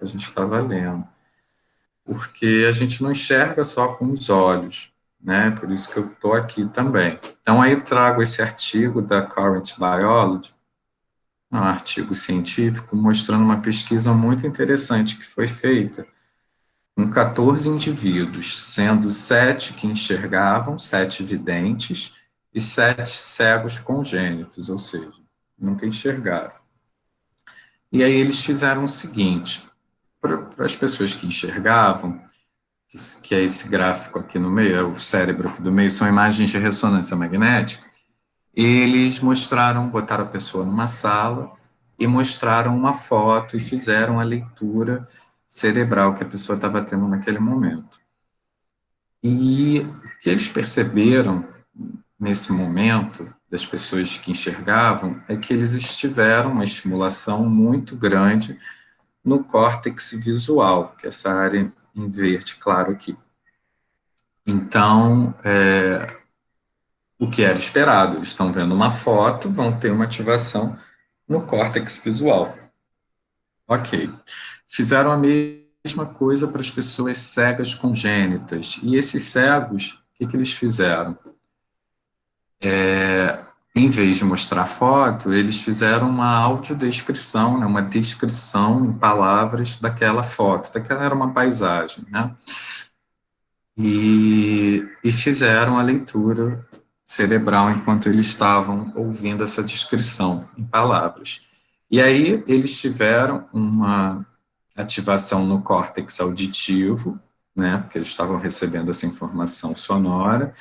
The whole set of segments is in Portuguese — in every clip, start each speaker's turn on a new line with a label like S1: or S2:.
S1: que a gente estava lendo, porque a gente não enxerga só com os olhos, né? Por isso que eu estou aqui também. Então, aí eu trago esse artigo da Current Biology, um artigo científico mostrando uma pesquisa muito interessante que foi feita com 14 indivíduos, sendo 7 que enxergavam, 7 videntes, e 7 cegos congênitos, ou seja, nunca enxergaram. E aí eles fizeram o seguinte, para as pessoas que enxergavam, que é esse gráfico aqui no meio, é o cérebro aqui do meio, são imagens de ressonância magnética, eles mostraram, botaram a pessoa numa sala e mostraram uma foto e fizeram a leitura cerebral que a pessoa estava tendo naquele momento. E o que eles perceberam nesse momento, das pessoas que enxergavam, é que eles tiveram uma estimulação muito grande no córtex visual, que é essa área em verde claro aqui. Então, o que era esperado, eles estão vendo uma foto, vão ter uma ativação no córtex visual. Ok. Fizeram a mesma coisa para as pessoas cegas congênitas. E esses cegos, o que eles fizeram? Em vez de mostrar foto, eles fizeram uma audiodescrição, né, uma descrição em palavras daquela foto, daquela era uma paisagem, né? E fizeram a leitura cerebral enquanto eles estavam ouvindo essa descrição em palavras. E aí eles tiveram uma ativação no córtex auditivo, né, porque eles estavam recebendo essa informação sonora,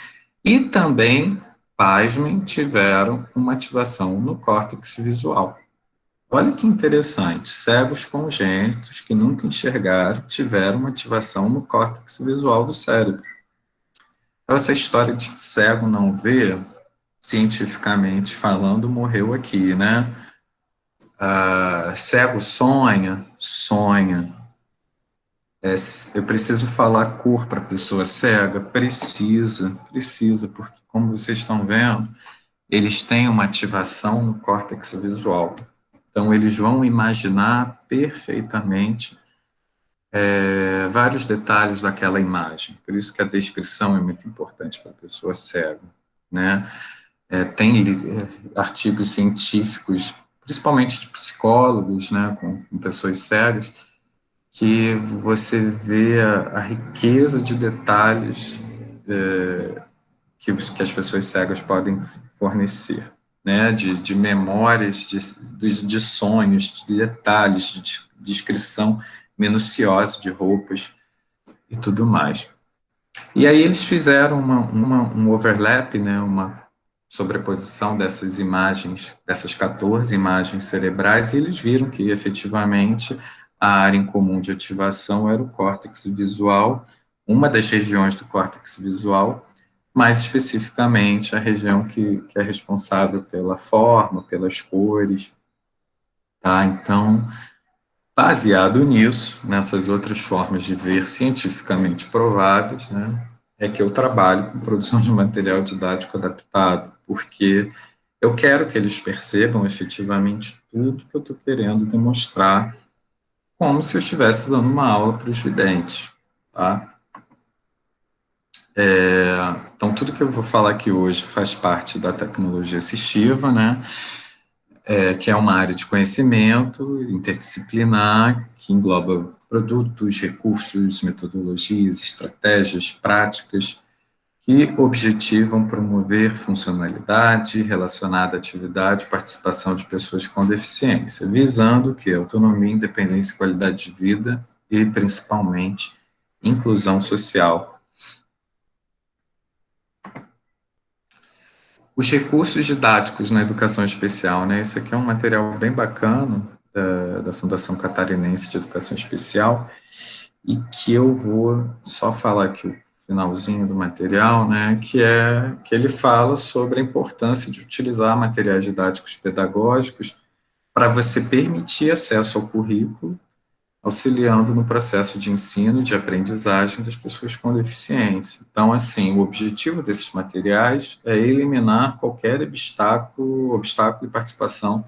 S1: e também, pasmem, tiveram uma ativação no córtex visual. Olha que interessante, cegos congênitos que nunca enxergaram tiveram uma ativação no córtex visual do cérebro. Então, essa história de cego não vê, cientificamente falando, morreu aqui, né? Cego sonha, sonha. Eu preciso falar cor para a pessoa cega? Precisa, porque como vocês estão vendo, eles têm uma ativação no córtex visual. Então, eles vão imaginar perfeitamente vários detalhes daquela imagem. Por isso que a descrição é muito importante para a pessoa cega, né? Tem artigos científicos, principalmente de psicólogos, né, com pessoas cegas, que você vê a riqueza de detalhes que as pessoas cegas podem fornecer, né, de memórias, de sonhos, de detalhes, de descrição minuciosa de roupas e tudo mais. E aí eles fizeram um overlap, né, uma sobreposição dessas imagens, dessas 14 imagens cerebrais, e eles viram que, efetivamente, a área em comum de ativação era o córtex visual, uma das regiões do córtex visual, mais especificamente a região que é responsável pela forma, pelas cores, tá? Então, baseado nisso, nessas outras formas de ver cientificamente provadas, né, é que eu trabalho com produção de material didático adaptado, porque eu quero que eles percebam efetivamente tudo que eu estou querendo demonstrar, como se eu estivesse dando uma aula para os videntes, tá? Então, tudo que eu vou falar aqui hoje faz parte da tecnologia assistiva, né? Que é uma área de conhecimento interdisciplinar, que engloba produtos, recursos, metodologias, estratégias, práticas, que objetivam promover funcionalidade relacionada à atividade e participação de pessoas com deficiência, visando que autonomia, independência e qualidade de vida e, principalmente, inclusão social. Os recursos didáticos na educação especial, né? Esse aqui é um material bem bacana da Fundação Catarinense de Educação Especial e que eu vou só falar aqui o finalzinho do material, né? Que ele fala sobre a importância de utilizar materiais didáticos pedagógicos para você permitir acesso ao currículo, auxiliando no processo de ensino e de aprendizagem das pessoas com deficiência. Então, assim, o objetivo desses materiais é eliminar qualquer obstáculo e participação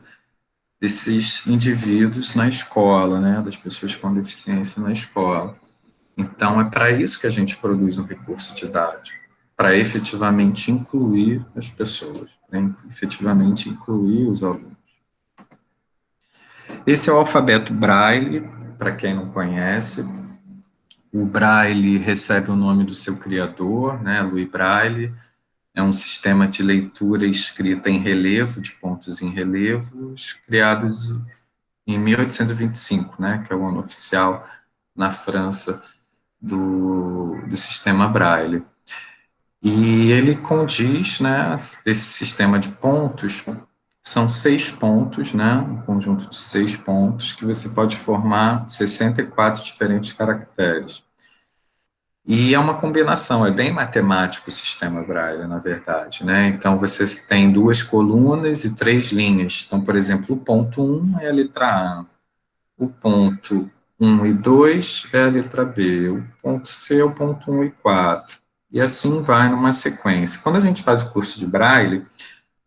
S1: desses indivíduos na escola, né, das pessoas com deficiência na escola. Então, é para isso que a gente produz um recurso didático, para efetivamente incluir as pessoas, né, efetivamente incluir os alunos. Esse é o alfabeto Braille, para quem não conhece. O Braille recebe o nome do seu criador, né, Louis Braille. É um sistema de leitura e escrita em relevo, de pontos em relevos, criados em 1825, né, que é o ano oficial na França do sistema Braille. E ele condiz, né, esse sistema de pontos, são 6 pontos, né, um conjunto de 6 pontos, que você pode formar 64 diferentes caracteres. E é uma combinação, é bem matemático o sistema Braille, na verdade, né? Então, você tem 2 colunas e 3 linhas. Então, por exemplo, o ponto 1 é a letra A, o ponto 1 e 2 é a letra B, o ponto C é o ponto 1 e 4, e assim vai numa sequência. Quando a gente faz o curso de Braille,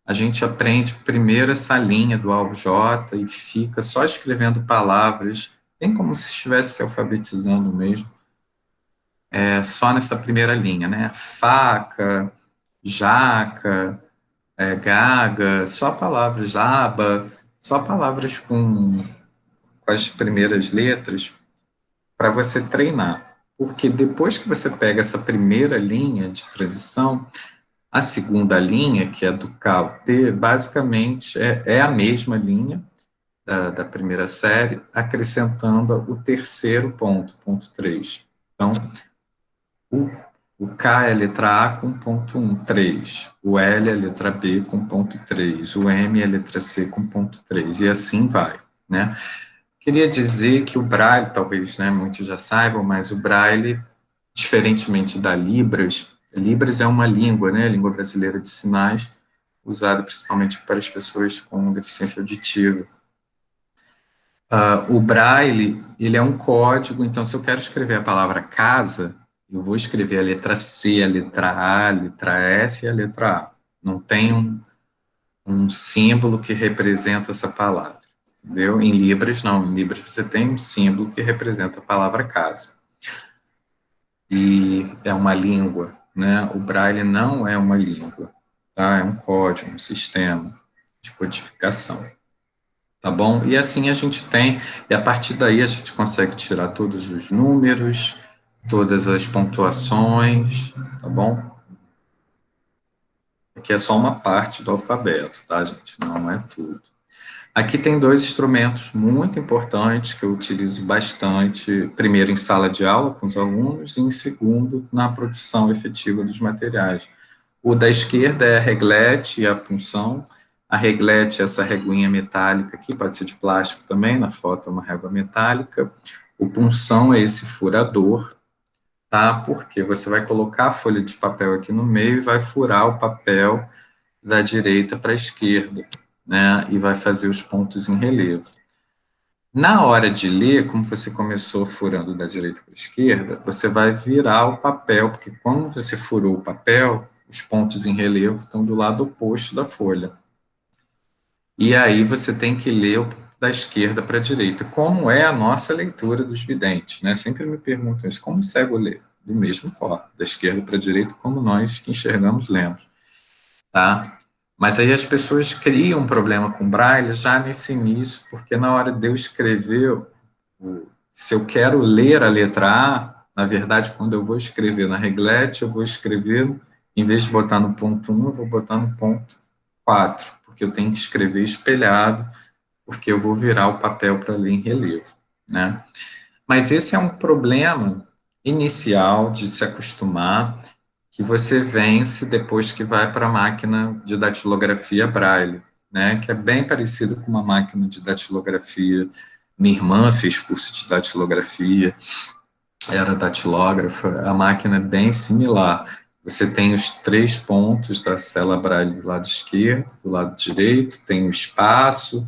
S1: a gente aprende primeiro essa linha do A ao J e fica só escrevendo palavras, bem como se estivesse se alfabetizando mesmo, só nessa primeira linha, né? Faca, jaca, gaga, só palavras, aba, só palavras com as primeiras letras, para você treinar. Porque depois que você pega essa primeira linha de transição, a segunda linha, que é do K ao T, basicamente é a mesma linha da primeira série, acrescentando o terceiro ponto, ponto 3. Então, o K é a letra A com ponto 1, 3. O L é a letra B com ponto 3. O M é a letra C com ponto 3. E assim vai, né? Queria dizer que o Braille, talvez, né, muitos já saibam, mas o Braille, diferentemente da Libras, Libras é uma língua, né, língua brasileira de sinais, usada principalmente para as pessoas com deficiência auditiva. O Braille, ele é um código, então se eu quero escrever a palavra casa, eu vou escrever a letra C, a letra A, a letra S e a letra A. Não tem um símbolo que representa essa palavra, entendeu? Em Libras, não. Em Libras você tem um símbolo que representa a palavra casa. E é uma língua, né? O Braille não é uma língua, tá? É um código, um sistema de codificação. Tá bom? E assim a gente tem, e a partir daí a gente consegue tirar todos os números, todas as pontuações, tá bom? Aqui é só uma parte do alfabeto, tá, gente? Não é tudo. Aqui tem 2 instrumentos muito importantes que eu utilizo bastante, primeiro em sala de aula com os alunos e em segundo na produção efetiva dos materiais. O da esquerda é a reglete e a punção. A reglete é essa reguinha metálica aqui, pode ser de plástico também, na foto é uma régua metálica. O punção é esse furador, tá? Porque você vai colocar a folha de papel aqui no meio e vai furar o papel da direita para a esquerda, né? E vai fazer os pontos em relevo. Na hora de ler, como você começou furando da direita para a esquerda, você vai virar o papel, porque quando você furou o papel, os pontos em relevo estão do lado oposto da folha. E aí você tem que ler da esquerda para a direita, como é a nossa leitura dos videntes, né? Sempre me perguntam isso, como o cego lê? Do mesmo forma, da esquerda para a direita, como nós que enxergamos lemos, tá? Mas aí as pessoas criam um problema com Braille já nesse início, porque na hora de eu escrever, se eu quero ler a letra A, na verdade, quando eu vou escrever na reglete, eu vou escrever, em vez de botar no ponto 1, eu vou botar no ponto 4, porque eu tenho que escrever espelhado, porque eu vou virar o papel para ler em relevo, né? Mas esse é um problema inicial de se acostumar, que você vence depois que vai para a máquina de datilografia Braille, né, que é bem parecido com uma máquina de datilografia. Minha irmã fez curso de datilografia, era datilógrafa, a máquina é bem similar. Você tem os 3 pontos da célula Braille do lado esquerdo, do lado direito, tem o espaço,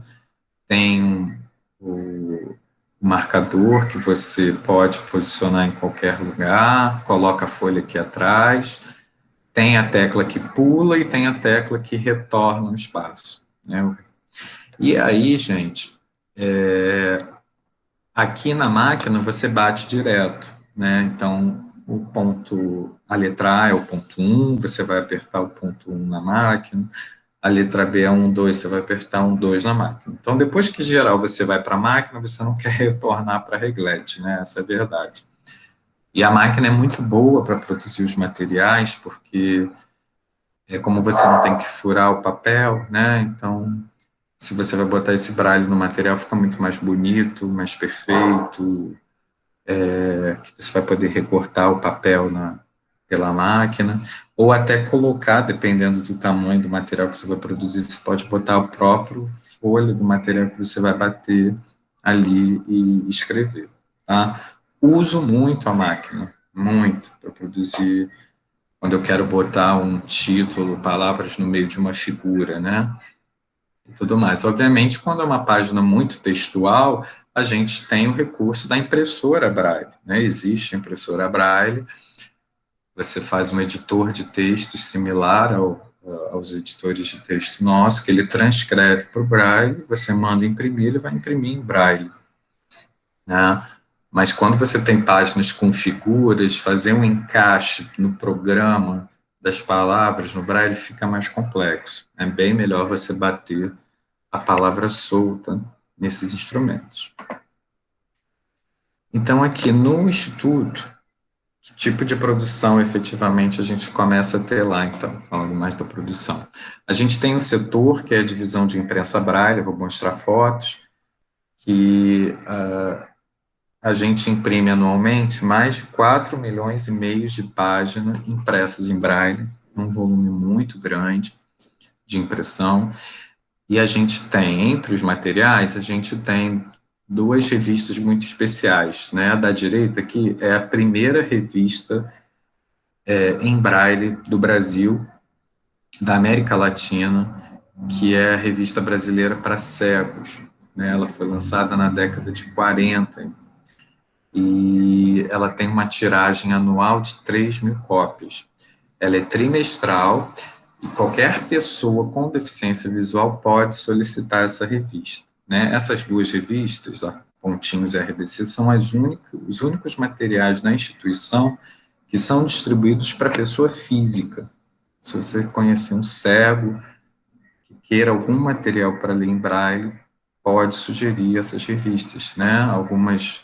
S1: tem o marcador que você pode posicionar em qualquer lugar, coloca a folha aqui atrás, tem a tecla que pula e tem a tecla que retorna o espaço, né? E aí, gente, aqui na máquina você bate direto, né? Então, o ponto, a letra A é o ponto 1, você vai apertar o ponto 1 na máquina, a letra B é 1, 2, você vai apertar 1, 2 na máquina. Então, depois que geral você vai para a máquina, você não quer retornar para a reglete, né? Essa é a verdade. E a máquina é muito boa para produzir os materiais, porque é como você não tem que furar o papel, né? Então, se você vai botar esse braille no material, fica muito mais bonito, mais perfeito, você vai poder recortar o papel pela máquina, ou até colocar, dependendo do tamanho do material que você vai produzir, você pode botar o próprio folha do material que você vai bater ali e escrever, tá? Uso muito a máquina, muito, para produzir, quando eu quero botar um título, palavras no meio de uma figura, né? E tudo mais. Obviamente, quando é uma página muito textual, a gente tem o recurso da impressora Braille, né? Existe a impressora Braille, você faz um editor de textos similar aos editores de texto nosso, que ele transcreve para o Braille, você manda imprimir, ele vai imprimir em Braille, né? Mas quando você tem páginas com figuras, fazer um encaixe no programa das palavras no Braille fica mais complexo. É bem melhor você bater a palavra solta nesses instrumentos. Então, aqui no Instituto, que tipo de produção efetivamente a gente começa a ter lá, então, falando mais da produção? A gente tem um setor, que é a divisão de imprensa Braille, eu vou mostrar fotos, que a gente imprime anualmente mais de 4 milhões e meio de páginas impressas em Braille, um volume muito grande de impressão, e a gente tem, entre os materiais, a gente tem duas revistas muito especiais, né? A da direita aqui é a primeira revista em Braille do Brasil, da América Latina, que é a revista brasileira para cegos, né? Ela foi lançada na década de 40 e ela tem uma tiragem anual de 3 mil cópias. Ela é trimestral e qualquer pessoa com deficiência visual pode solicitar essa revista, né? Essas duas revistas, a Pontinhos e a RBC, são os únicos materiais da instituição que são distribuídos para pessoa física. Se você conhecer um cego que queira algum material para ler em braille, pode sugerir essas revistas, né? Algumas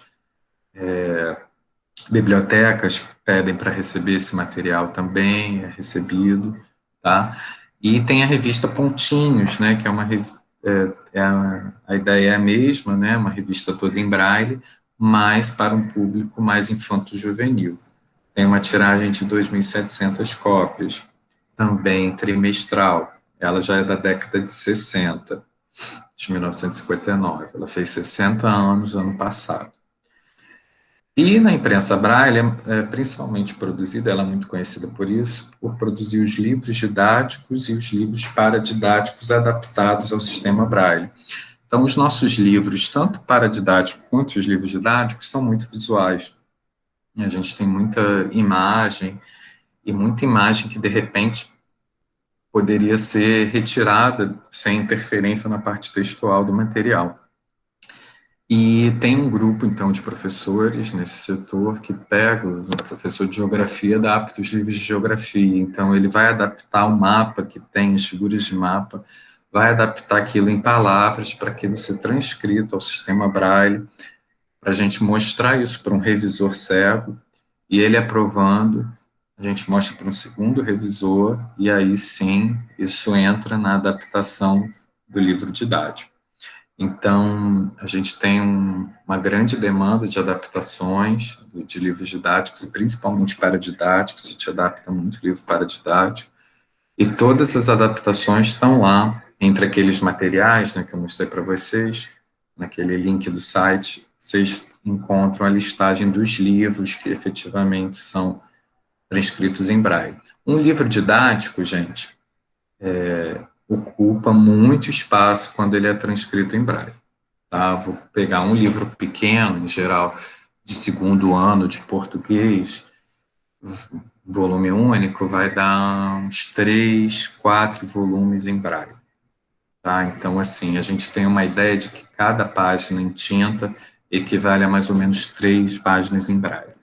S1: bibliotecas pedem para receber esse material também, é recebido, tá? E tem a revista Pontinhos, né, que é uma a ideia é a mesma, né, uma revista toda em braille, mas para um público mais infanto-juvenil. Tem uma tiragem de 2.700 cópias, também trimestral. Ela já é da década de 60, de 1959. Ela fez 60 anos ano passado. E na imprensa Braille, principalmente produzida, ela é muito conhecida por isso, por produzir os livros didáticos e os livros paradidáticos adaptados ao sistema Braille. Então, os nossos livros, tanto paradidáticos quanto os livros didáticos, são muito visuais. E a gente tem muita imagem, e muita imagem que, de repente, poderia ser retirada sem interferência na parte textual do material. E tem um grupo, então, de professores nesse setor que pega, o professor de geografia adapta os livros de geografia. Então, ele vai adaptar o mapa que tem, as figuras de mapa, vai adaptar aquilo em palavras para aquilo ser transcrito ao sistema Braille, para a gente mostrar isso para um revisor cego, e ele aprovando, a gente mostra para um segundo revisor, e aí sim, isso entra na adaptação do livro didático. Então, a gente tem uma grande demanda de adaptações de livros didáticos, e principalmente paradidáticos, a gente adapta muito livro paradidático, e todas as adaptações estão lá, entre aqueles materiais, né, que eu mostrei para vocês, naquele link do site, vocês encontram a listagem dos livros que efetivamente são transcritos em braille. Um livro didático, gente, ocupa muito espaço quando ele é transcrito em braille. Tá? Vou pegar um livro pequeno, em geral, de segundo ano de português, volume único, vai dar uns 3, 4 volumes em braille. tá? Então, assim, a gente tem uma ideia de que cada página em tinta equivale a mais ou menos 3 páginas em braille.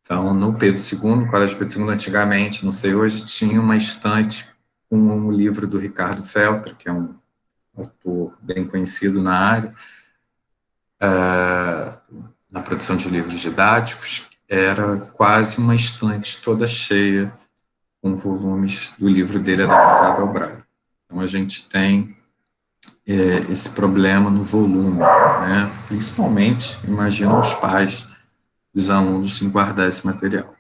S1: Então, no Pedro II, no Colégio Pedro II, antigamente, não sei, hoje, tinha uma estante com um livro do Ricardo Feltri, que é um autor bem conhecido na área, na produção de livros didáticos, era quase uma estante toda cheia com volumes do livro dele adaptado ao braille. Então, a gente tem esse problema no volume, né? Principalmente, imagino os pais dos alunos em guardar esse material.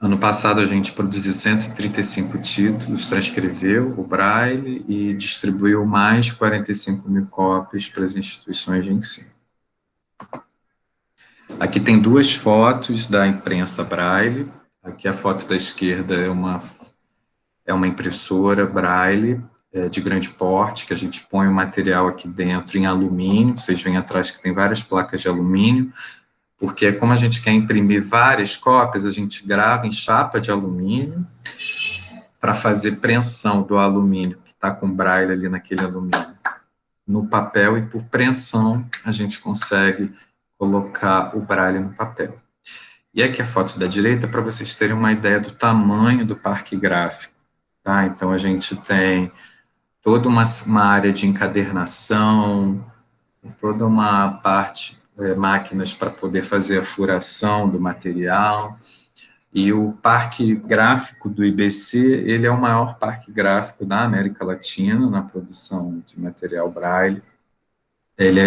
S1: Ano passado a gente produziu 135 títulos, transcreveu o Braille e distribuiu mais de 45 mil cópias para as instituições de ensino. Aqui tem 2 fotos da imprensa Braille. Aqui a foto da esquerda é uma impressora Braille de grande porte, que a gente põe o material aqui dentro em alumínio. Vocês veem atrás que tem várias placas de alumínio, porque como a gente quer imprimir várias cópias, a gente grava em chapa de alumínio para fazer prensão do alumínio, que está com braille ali naquele alumínio, no papel, e por prensão a gente consegue colocar o braille no papel. E aqui a foto da direita, para vocês terem uma ideia do tamanho do parque gráfico, tá? Então a gente tem toda uma área de encadernação, toda uma parte, máquinas para poder fazer a furação do material, e o parque gráfico do IBC, ele é o maior parque gráfico da América Latina na produção de material Braille. Ele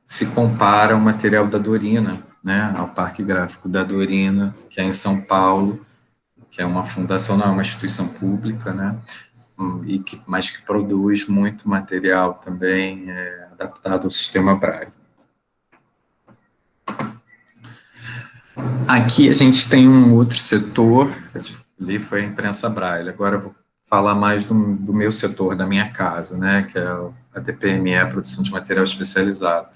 S1: se compara ao material da Dorina, né, ao parque gráfico da Dorina, que é em São Paulo, que é uma fundação, não é uma instituição pública, né, mas que produz muito material também adaptado ao sistema Braille. Aqui a gente tem um outro setor, ali foi a imprensa Braille, agora eu vou falar mais do meu setor, da minha casa, né, que é a DPME, a produção de material especializado.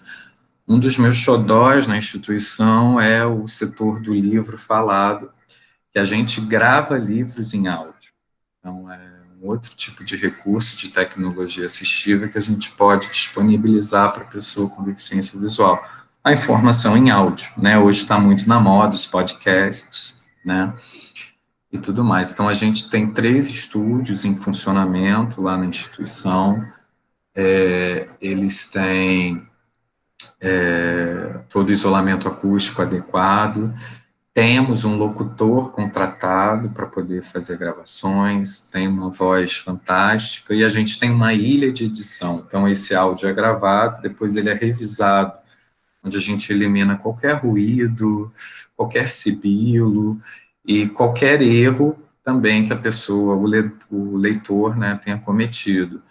S1: Um dos meus xodós na instituição é o setor do livro falado, que a gente grava livros em áudio. Então, é um outro tipo de recurso de tecnologia assistiva que a gente pode disponibilizar para a pessoa com deficiência visual. A informação em áudio, né? Hoje está muito na moda, os podcasts, né? E tudo mais. Então, a gente tem 3 estúdios em funcionamento lá na instituição. Eles têm todo o isolamento acústico adequado. Temos um locutor contratado para poder fazer gravações, tem uma voz fantástica, e a gente tem uma ilha de edição. Então, esse áudio é gravado, depois ele é revisado, onde a gente elimina qualquer ruído, qualquer sibilo e qualquer erro também que a pessoa, o leitor, né, tenha cometido.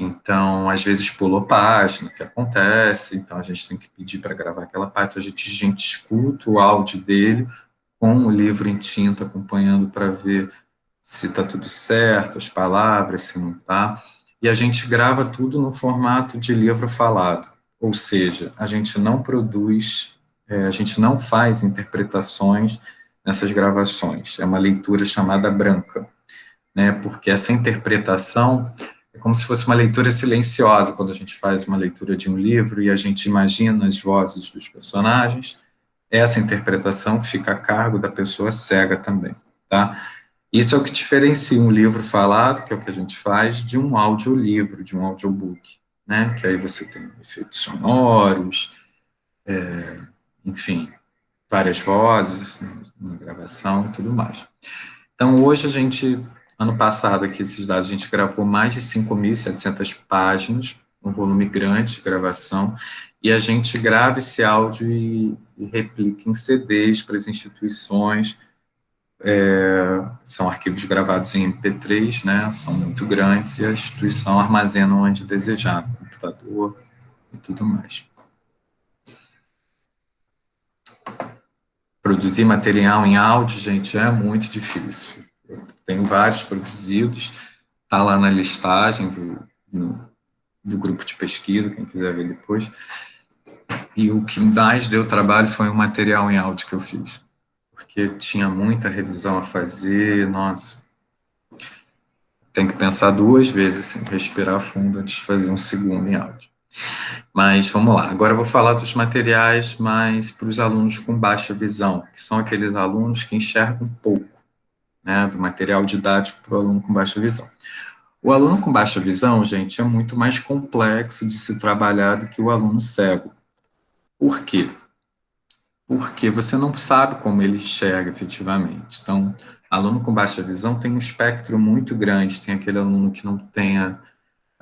S1: Então, às vezes pulou página, que acontece, então a gente tem que pedir para gravar aquela parte, a gente escuta o áudio dele com o livro em tinta acompanhando para ver se está tudo certo, as palavras, se não está, e a gente grava tudo no formato de livro falado, ou seja, a gente não produz, a gente não faz interpretações nessas gravações, é uma leitura chamada branca, né, porque essa interpretação é como se fosse uma leitura silenciosa, quando a gente faz uma leitura de um livro e a gente imagina as vozes dos personagens, essa interpretação fica a cargo da pessoa cega também, tá? Isso é o que diferencia um livro falado, que é o que a gente faz, de um audiolivro, de um audiobook, né? Que aí você tem efeitos sonoros, enfim, várias vozes na gravação e tudo mais. Então, hoje a gente, ano passado aqui, esses dados, a gente gravou mais de 5.700 páginas, um volume grande de gravação, e a gente grava esse áudio e replica em CDs para as instituições, são arquivos gravados em MP3, né, são muito grandes, e a instituição armazena onde desejar, no computador e tudo mais. Produzir material em áudio, gente, é muito difícil. Eu tenho vários produzidos, está lá na listagem do grupo de pesquisa, quem quiser ver depois. E o que mais deu trabalho foi o material em áudio que eu fiz, porque tinha muita revisão a fazer, nossa. tem que pensar duas vezes, assim, respirar fundo antes de fazer um segundo em áudio. Mas vamos lá, agora eu vou falar dos materiais mais para os alunos com baixa visão, que são aqueles alunos que enxergam pouco, né, do material didático para o aluno com baixa visão. O aluno com baixa visão, gente, é muito mais complexo de se trabalhar do que o aluno cego. Por quê? Porque você não sabe como ele enxerga efetivamente. Então, aluno com baixa visão tem um espectro muito grande, tem aquele aluno que não tem a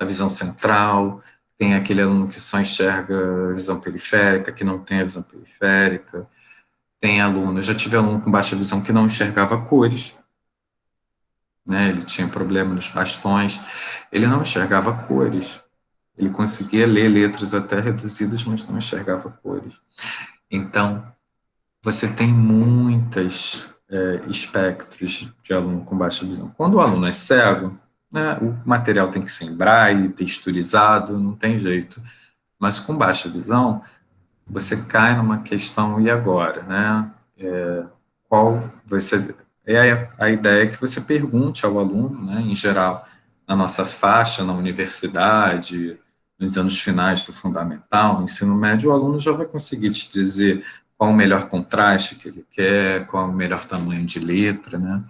S1: visão central, tem aquele aluno que só enxerga a visão periférica, que não tem a visão periférica, tem aluno, eu já tive aluno com baixa visão que não enxergava cores, né, ele tinha problema nos bastões, ele não enxergava cores, ele conseguia ler letras até reduzidas, mas não enxergava cores. Então, você tem muitos espectros de aluno com baixa visão. Quando o aluno é cego, né, o material tem que ser em braille, texturizado, não tem jeito. Mas com baixa visão, você cai numa questão, e agora, né? Qual você... a ideia é que você pergunte ao aluno, né, em geral, na nossa faixa, na universidade, nos anos finais do fundamental, no ensino médio, o aluno já vai conseguir te dizer qual o melhor contraste que ele quer, qual o melhor tamanho de letra, né?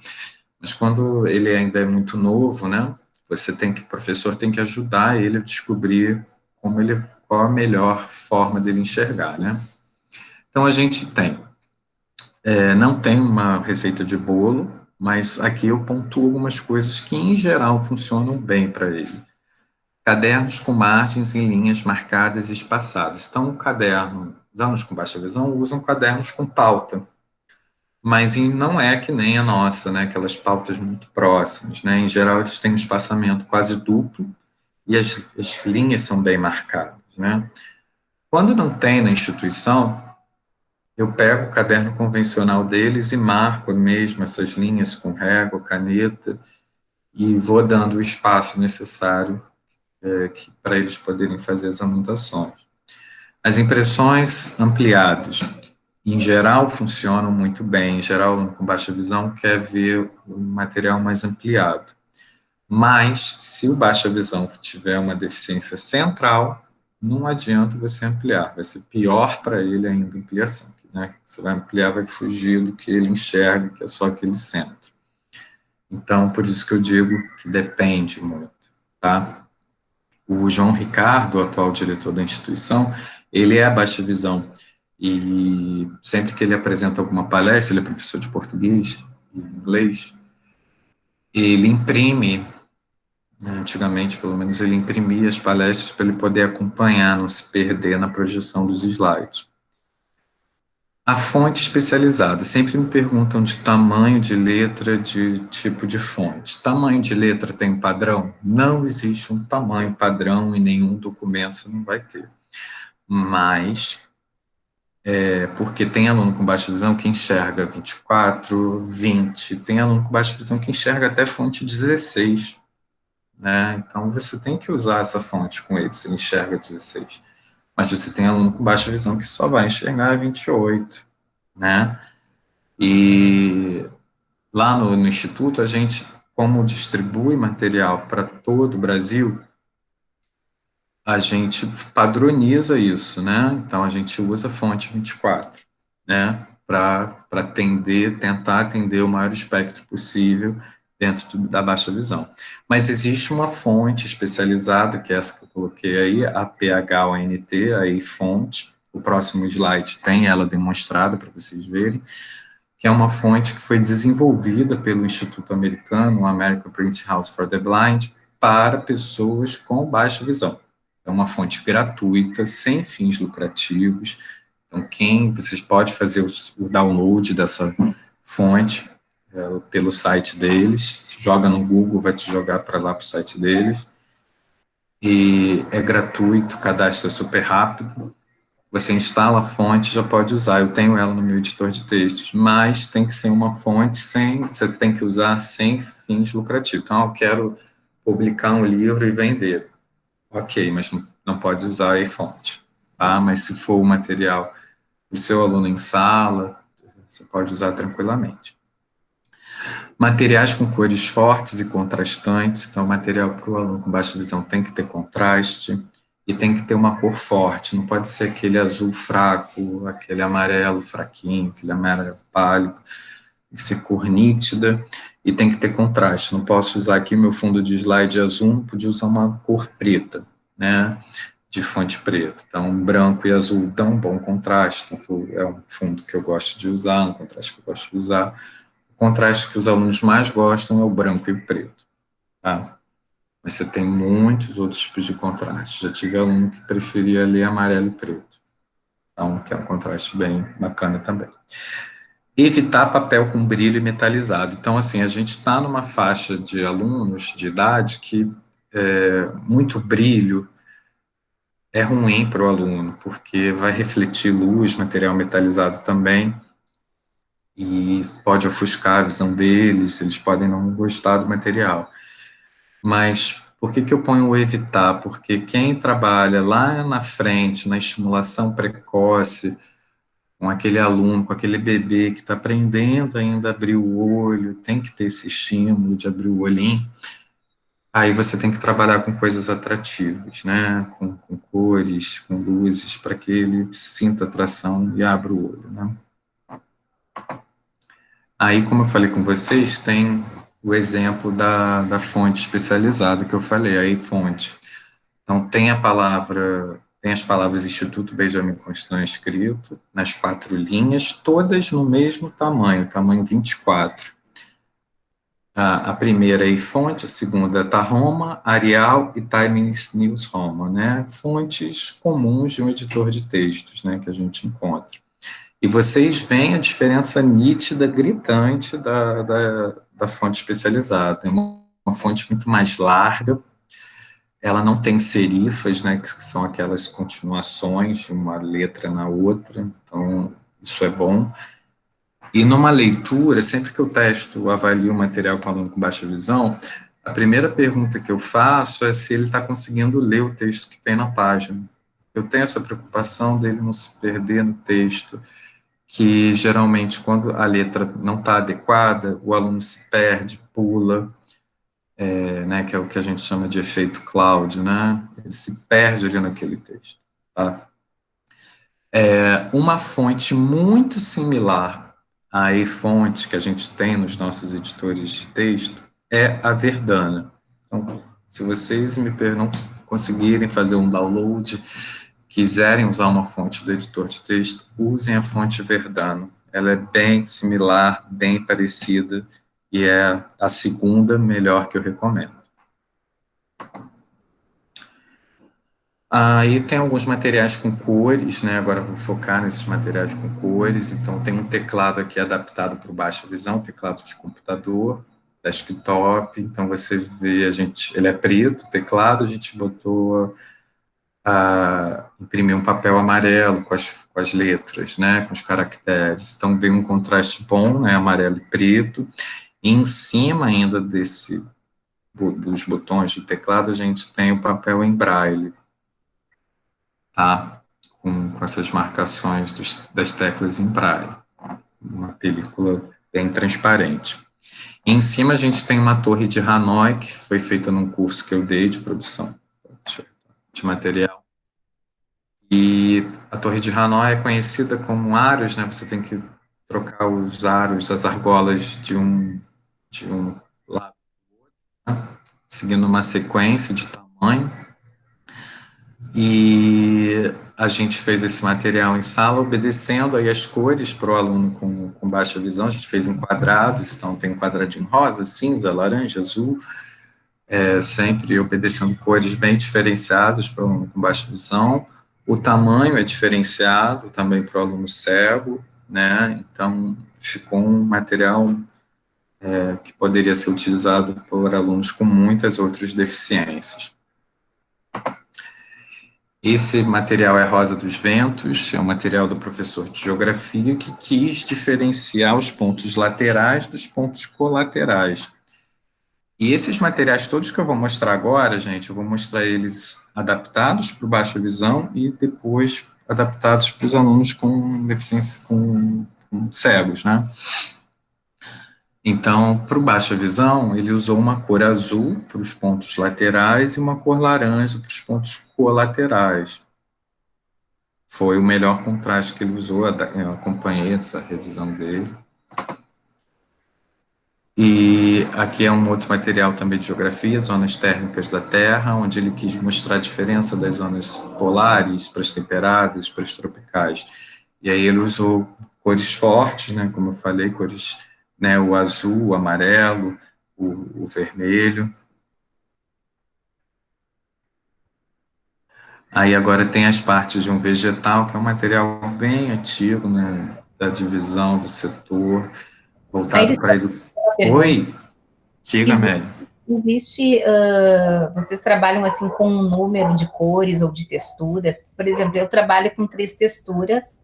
S1: Mas quando ele ainda é muito novo, né, o professor tem que ajudar ele a descobrir qual a melhor forma dele enxergar, né? Então a gente não tem uma receita de bolo, mas aqui eu pontuo algumas coisas que em geral funcionam bem para ele. Cadernos com margens em linhas marcadas e espaçadas. Então, os alunos com baixa visão usam cadernos com pauta, mas não é que nem a nossa, né? Aquelas pautas muito próximas, né? Em geral, eles têm um espaçamento quase duplo e as linhas são bem marcadas, né? Quando não tem na instituição, eu pego o caderno convencional deles e marco mesmo essas linhas com régua, caneta, e vou dando o espaço necessário para eles poderem fazer as anotações. As impressões ampliadas, em geral, funcionam muito bem. Em geral, com baixa visão, quer ver o material mais ampliado. Mas, se o baixa visão tiver uma deficiência central, não adianta você ampliar. Vai ser pior para ele ainda a ampliação. Né? Você vai ampliar, vai fugir do que ele enxerga, que é só aquele centro. Então, por isso que eu digo que depende muito, tá? O João Ricardo, o atual diretor da instituição, ele é a baixa visão e sempre que ele apresenta alguma palestra, ele é professor de português e inglês, ele imprime, né, antigamente pelo menos ele imprimia as palestras para ele poder acompanhar, não se perder na projeção dos slides. A fonte especializada, sempre me perguntam de tamanho de letra, de tipo de fonte. Tamanho de letra tem padrão? Não existe um tamanho padrão em nenhum documento, você não vai ter. Mas, porque tem aluno com baixa visão que enxerga 24, 20, tem aluno com baixa visão que enxerga até fonte 16, né? Então, você tem que usar essa fonte com ele, se ele enxerga 16. Mas você tem aluno com baixa visão que só vai enxergar 28, né? E lá no Instituto, a gente, como distribui material para todo o Brasil, a gente padroniza isso, né? Então, a gente usa a fonte 24, né? Para tentar atender o maior espectro possível dentro da baixa visão. Mas existe uma fonte especializada, que é essa que eu coloquei aí, a PHONT, aí fonte, o próximo slide tem ela demonstrada para vocês verem, que é uma fonte que foi desenvolvida pelo Instituto Americano, o American Printing House for the Blind, para pessoas com baixa visão. É uma fonte gratuita, sem fins lucrativos. Então, vocês podem fazer o download dessa fonte pelo site deles. Se joga no Google, vai te jogar para lá para o site deles. E é gratuito, o cadastro é super rápido. Você instala a fonte, já pode usar. Eu tenho ela no meu editor de textos, mas tem que ser uma fonte você tem que usar sem fins lucrativos. Então, eu quero publicar um livro e vender. Ok, mas não pode usar a fonte, tá? Mas se for o material do seu aluno em sala, você pode usar tranquilamente. Materiais com cores fortes e contrastantes, então, material para o aluno com baixa visão tem que ter contraste e tem que ter uma cor forte, não pode ser aquele azul fraco, aquele amarelo fraquinho, aquele amarelo pálido, tem que ser cor nítida e tem que ter contraste. Não posso usar aqui meu fundo de slide azul, não podia usar uma cor preta, né, de fonte preta. Então, branco e azul dão um bom contraste, então, é um fundo que eu gosto de usar, um contraste que eu gosto de usar. O contraste que os alunos mais gostam é o branco e o preto, tá? Mas você tem muitos outros tipos de contraste. Já tive aluno que preferia ler amarelo e preto, então, que é um contraste bem bacana também. Evitar papel com brilho metalizado. Então, assim, a gente está numa faixa de alunos de idade que muito brilho é ruim para o aluno, porque vai refletir luz, material metalizado também, e pode ofuscar a visão deles, eles podem não gostar do material. Mas por que eu ponho o evitar? Porque quem trabalha lá na frente, na estimulação precoce, com aquele aluno, com aquele bebê que está aprendendo ainda a abrir o olho, tem que ter esse estímulo de abrir o olhinho, aí você tem que trabalhar com coisas atrativas, né? Com cores, com luzes, para que ele sinta atração e abra o olho, né? Aí, como eu falei com vocês, tem o exemplo da fonte especializada que eu falei, aí fonte. Então, tem as palavras Instituto Benjamin Constant escrito nas 4 linhas, todas no mesmo tamanho 24. A primeira é fonte, a segunda é Tahoma, Arial e Times News Roman, né? Fontes comuns de um editor de textos, né, que a gente encontra. E vocês veem a diferença nítida, gritante da fonte especializada. É uma fonte muito mais larga, ela não tem serifas, né, que são aquelas continuações de uma letra na outra, então isso é bom. E numa leitura, sempre que eu testo, avalio o material com aluno com baixa visão, a primeira pergunta que eu faço é se ele está conseguindo ler o texto que tem na página. Eu tenho essa preocupação dele não se perder no texto, que geralmente quando a letra não está adequada, o aluno se perde, pula, né, que é o que a gente chama de efeito cloud, né? Ele se perde ali naquele texto, tá? Uma fonte muito similar à e-fonte que a gente tem nos nossos editores de texto é a Verdana. Então, se vocês não conseguirem fazer um download, quiserem usar uma fonte do editor de texto, usem a fonte Verdana. Ela é bem similar, bem parecida, e é a segunda melhor que eu recomendo. Aí tem alguns materiais com cores, né? Agora eu vou focar nesses materiais com cores. Então, tem um teclado aqui adaptado para o baixa visão, teclado de computador, desktop. Então, você vê, ele é preto, o teclado, a gente botou imprimir um papel amarelo com as letras, né? Com os caracteres. Então, tem um contraste bom, né? Amarelo e preto. E em cima ainda dos botões do teclado, a gente tem o papel em braille, tá? Com essas marcações das teclas em braille. Uma película bem transparente. E em cima a gente tem uma torre de Hanoi, que foi feita num curso que eu dei de produção de material. E a torre de Hanoi é conhecida como aros, né? Você tem que trocar os aros, as argolas de um lado, né? Seguindo uma sequência de tamanho. E a gente fez esse material em sala, obedecendo aí as cores para o aluno com baixa visão. A gente fez em quadrados, então tem um quadradinho rosa, cinza, laranja, azul, sempre obedecendo cores bem diferenciadas para o aluno com baixa visão. O tamanho é diferenciado também para o aluno cego, né? Então ficou um material que poderia ser utilizado por alunos com muitas outras deficiências. Esse material é Rosa dos Ventos, é um material do professor de geografia que quis diferenciar os pontos laterais dos pontos colaterais. E esses materiais todos que eu vou mostrar agora, gente, eu vou mostrar eles adaptados para o baixa visão e depois adaptados para os alunos com deficiência, com cegos, né? Então, para o baixa visão, ele usou uma cor azul para os pontos laterais e uma cor laranja para os pontos colaterais. Foi o melhor contraste que ele usou, eu acompanhei essa revisão dele. E aqui é um outro material também de geografia, zonas térmicas da Terra, onde ele quis mostrar a diferença das zonas polares para as temperadas, para as tropicais. E aí ele usou cores fortes, né, como eu falei, cores, né, o azul, o amarelo, o vermelho. Aí agora tem as partes de um vegetal, que é um material bem antigo, né, da divisão do setor,
S2: Aí,
S1: voltado
S2: só
S1: para ele.
S2: uma pergunta.
S1: Oi, diga,
S2: Existe,
S1: Amélia.
S2: vocês trabalham assim com um número de cores ou de texturas? Por exemplo, eu trabalho com 3 texturas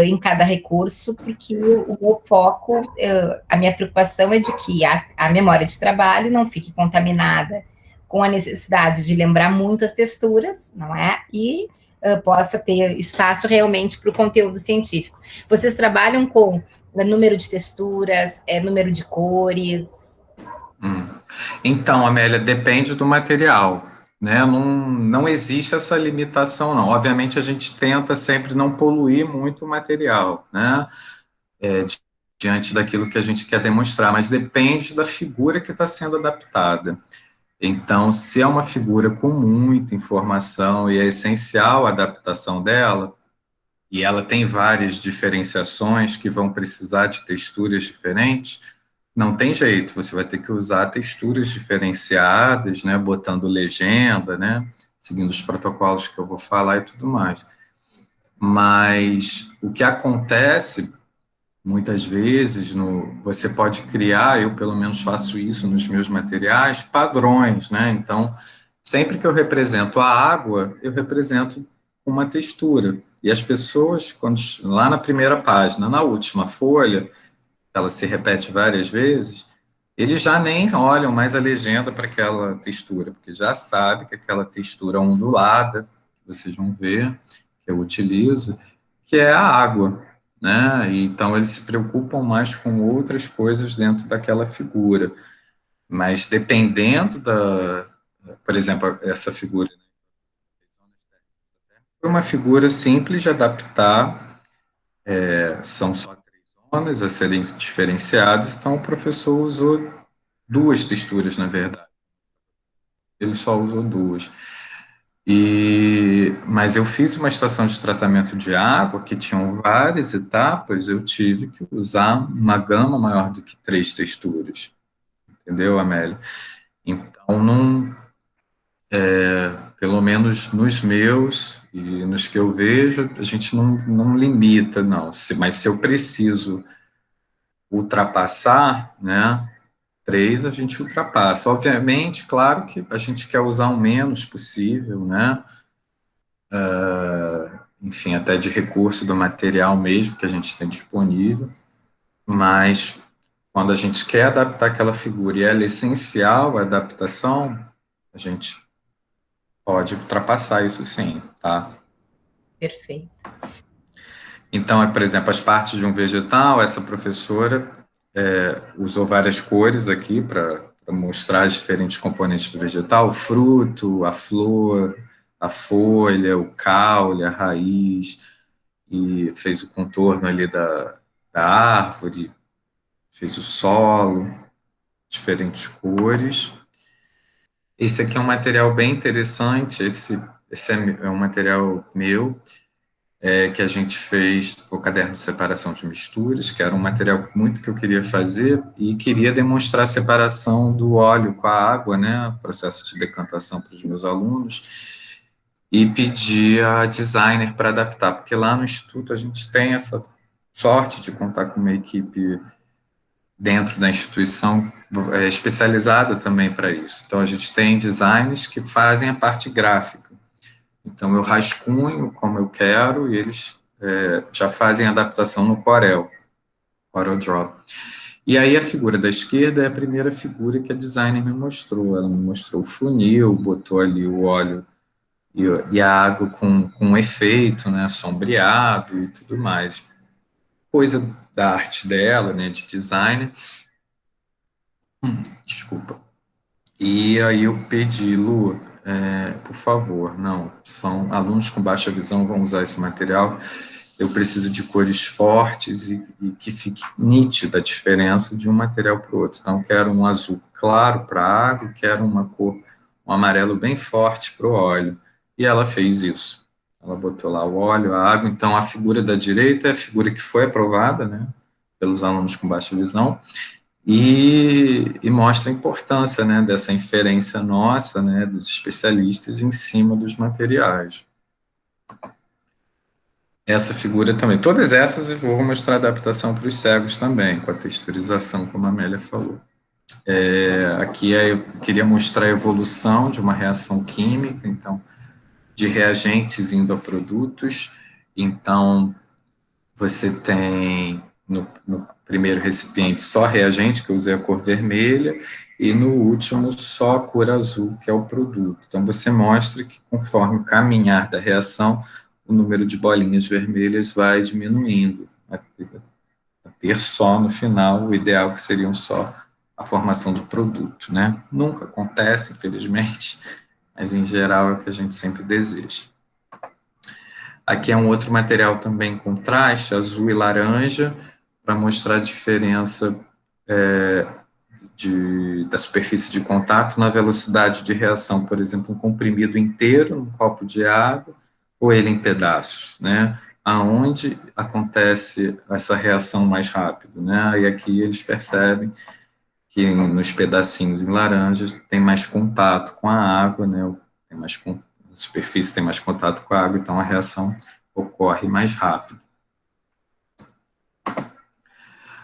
S2: em cada recurso, porque o meu foco, a minha preocupação é de que a memória de trabalho não fique contaminada com a necessidade de lembrar muitas texturas, não é? E possa ter espaço realmente para o conteúdo científico. Vocês trabalham com número de texturas, número de cores?
S1: Hum. Então, Amélia, depende do material, né? Não existe essa limitação, não. Obviamente, a gente tenta sempre não poluir muito o material, né? Diante daquilo que a gente quer demonstrar, mas depende da figura que está sendo adaptada. Então, se é uma figura com muita informação e é essencial a adaptação dela, e ela tem várias diferenciações que vão precisar de texturas diferentes, não tem jeito, você vai ter que usar texturas diferenciadas, né, botando legenda, né, seguindo os protocolos que eu vou falar e tudo mais. Mas o que acontece muitas vezes, você pode criar, eu pelo menos faço isso nos meus materiais, padrões, né? Então, sempre que eu represento a água, eu represento uma textura. E as pessoas, quando, lá na primeira página, na última folha, ela se repete várias vezes, eles já nem olham mais a legenda para aquela textura, porque já sabe que aquela textura ondulada, que vocês vão ver, que eu utilizo, que é a água, né? E então eles se preocupam mais com outras coisas dentro daquela figura. Mas dependendo por exemplo, essa figura foi uma figura simples de adaptar, são só 3 zonas a serem diferenciadas, então o professor usou 2 texturas, na verdade. Ele só usou 2. Mas eu fiz uma estação de tratamento de água que tinham várias etapas, eu tive que usar uma gama maior do que 3 texturas, entendeu, Amélia? Então, não, pelo menos nos meus e nos que eu vejo, a gente não limita, não. Mas se eu preciso ultrapassar, né, 3 a gente ultrapassa. Obviamente, claro que a gente quer usar o menos possível, né? Enfim, até de recurso do material mesmo que a gente tem disponível, mas quando a gente quer adaptar aquela figura e ela é essencial a adaptação, a gente pode ultrapassar isso sim, tá?
S2: Perfeito.
S1: Então, por exemplo, as partes de um vegetal, essa professora usou várias cores aqui para mostrar os diferentes componentes do vegetal, o fruto, a flor, a folha, o caule, a raiz, e fez o contorno ali da árvore, fez o solo, diferentes cores. Esse aqui é um material bem interessante, esse é um material meu, que a gente fez o caderno de separação de misturas, que era um material muito que eu queria fazer e queria demonstrar a separação do óleo com a água, né, processo de decantação para os meus alunos, e pedi a designer para adaptar, porque lá no Instituto a gente tem essa sorte de contar com uma equipe dentro da instituição especializada também para isso. Então, a gente tem designers que fazem a parte gráfica. Então, eu rascunho como eu quero e eles já fazem a adaptação no Corel Draw. E aí, a figura da esquerda é a primeira figura que a designer me mostrou. Ela me mostrou o funil, botou ali o óleo e a água com um efeito, né, sombreado e tudo mais. Coisa da arte dela, né, de design. Desculpa. E aí eu pedi, Lu, por favor, não, são alunos com baixa visão vão usar esse material, eu preciso de cores fortes e que fique nítida a diferença de um material para o outro. Então, eu quero um azul claro para a água, quero uma cor, um amarelo bem forte para o óleo. E ela fez isso. Ela botou lá o óleo, a água. Então, a figura da direita é a figura que foi aprovada, né, pelos alunos com baixa visão, e mostra a importância, né, dessa inferência nossa, né, dos especialistas em cima dos materiais. Essa figura também, todas essas eu vou mostrar adaptação para os cegos também, com a texturização, como a Amélia falou. Aqui eu queria mostrar a evolução de uma reação química, então, de reagentes indo a produtos. Então, você tem no primeiro recipiente só reagente, que eu usei a cor vermelha, e no último só a cor azul, que é o produto. Então, você mostra que conforme o caminhar da reação, o número de bolinhas vermelhas vai diminuindo, a ter só no final, o ideal que seriam só a formação do produto, né? Nunca acontece, infelizmente, mas em geral é o que a gente sempre deseja. Aqui é um outro material também em contraste, azul e laranja, para mostrar a diferença da superfície de contato na velocidade de reação, por exemplo, um comprimido inteiro num copo de água ou ele em pedaços, né? Aonde acontece essa reação mais rápido, né? E aqui eles percebem que nos pedacinhos em laranjas tem mais contato com a água, né? Tem mais, a superfície tem mais contato com a água, então a reação ocorre mais rápido.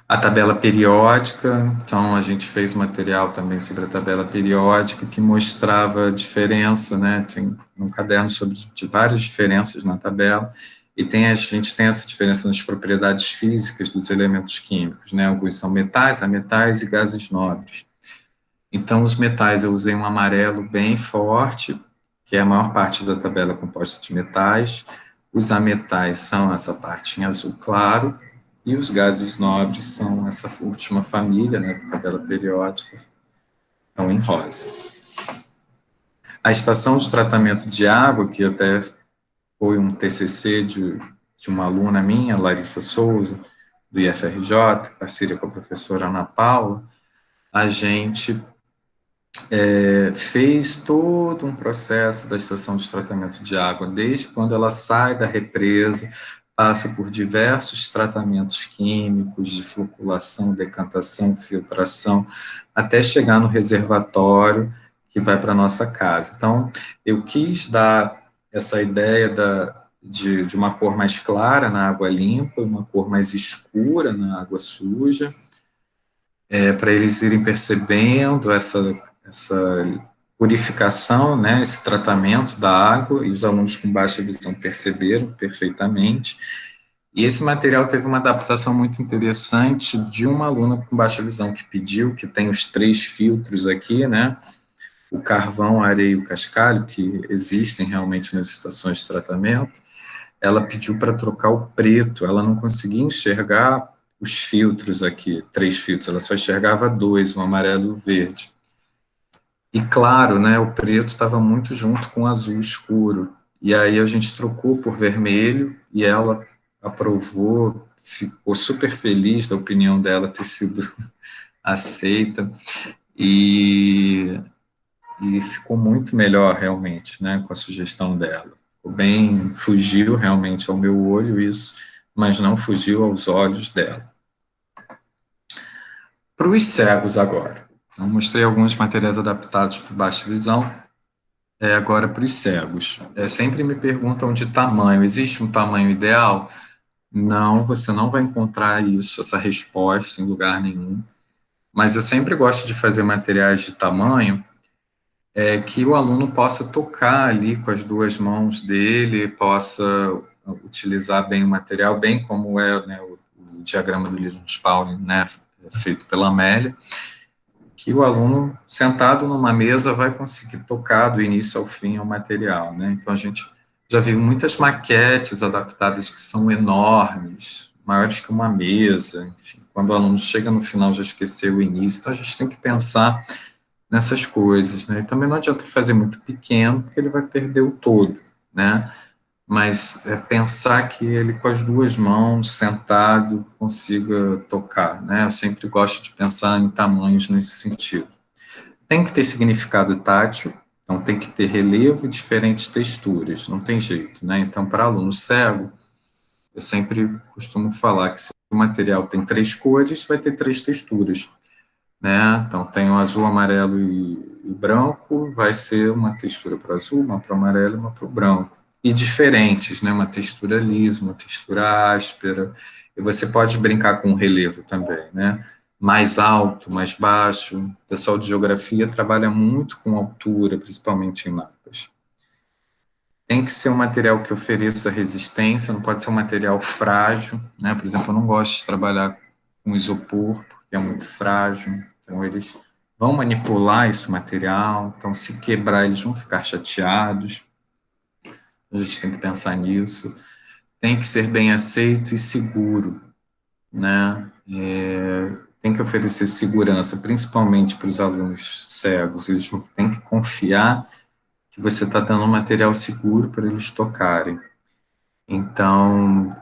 S1: A tabela periódica, então a gente fez material também sobre a tabela periódica que mostrava a diferença, né? Tem um caderno sobre várias diferenças na tabela, e a gente tem essa diferença nas propriedades físicas dos elementos químicos, né? Alguns são metais, ametais e gases nobres. Então, os metais eu usei um amarelo bem forte, que é a maior parte da tabela composta de metais. Os ametais são essa parte em azul claro, e os gases nobres são essa última família, né, da tabela periódica, então em rosa. A estação de tratamento de água, que até foi um TCC de uma aluna minha, Larissa Souza, do IFRJ, parceria com a professora Ana Paula, a gente fez todo um processo da estação de tratamento de água, desde quando ela sai da represa, passa por diversos tratamentos químicos de floculação, decantação, filtração, até chegar no reservatório que vai para a nossa casa. Então, eu quis dar essa ideia de uma cor mais clara na água limpa, uma cor mais escura na água suja, para eles irem percebendo essa purificação, né, esse tratamento da água, e os alunos com baixa visão perceberam perfeitamente. E esse material teve uma adaptação muito interessante de uma aluna com baixa visão que pediu, que tem os 3 filtros aqui, né, o carvão, a areia e o cascalho, que existem realmente nas estações de tratamento. Ela pediu para trocar o preto, ela não conseguia enxergar os filtros aqui, 3 filtros, ela só enxergava 2, o amarelo e o verde. E claro, né, o preto estava muito junto com o azul escuro. E aí a gente trocou por vermelho e ela aprovou, ficou super feliz da opinião dela ter sido aceita e ficou muito melhor realmente, né, com a sugestão dela. Ficou bem, fugiu realmente ao meu olho isso, mas não fugiu aos olhos dela. Para os cegos agora. Eu mostrei alguns materiais adaptados para baixa visão, agora para os cegos. Sempre me perguntam de tamanho. Existe um tamanho ideal? Não, você não vai encontrar isso, essa resposta em lugar nenhum. Mas eu sempre gosto de fazer materiais de tamanho que o aluno possa tocar ali com as 2 mãos dele, possa utilizar bem o material, bem como é, né, o diagrama do Linus Pauling, né, feito pela Amélia, que o aluno, sentado numa mesa, vai conseguir tocar do início ao fim o material, né? Então, a gente já viu muitas maquetes adaptadas que são enormes, maiores que uma mesa, enfim, quando o aluno chega no final já esqueceu o início, então a gente tem que pensar nessas coisas, né? E também não adianta fazer muito pequeno, porque ele vai perder o todo, né? Mas pensar que ele com as duas mãos, sentado, consiga tocar, né? Eu sempre gosto de pensar em tamanhos nesse sentido. Tem que ter significado tátil, então tem que ter relevo e diferentes texturas, não tem jeito, né? Então, para aluno cego, eu sempre costumo falar que se o material tem 3 cores, vai ter 3 texturas, né? Então, tem o azul, amarelo e branco, vai ser uma textura para o azul, uma para o amarelo e uma para o branco. E diferentes, né? Uma textura lisa, uma textura áspera. E você pode brincar com o relevo também, né? Mais alto, mais baixo. O pessoal de geografia trabalha muito com altura, principalmente em mapas. Tem que ser um material que ofereça resistência, não pode ser um material frágil, né? Por exemplo, eu não gosto de trabalhar com isopor, porque é muito frágil. Então, eles vão manipular esse material, então, se quebrar, eles vão ficar chateados. A gente tem que pensar nisso. Tem que ser bem aceito e seguro, né? Tem que oferecer segurança, principalmente para os alunos cegos. Eles têm que confiar que você está dando um material seguro para eles tocarem. Então,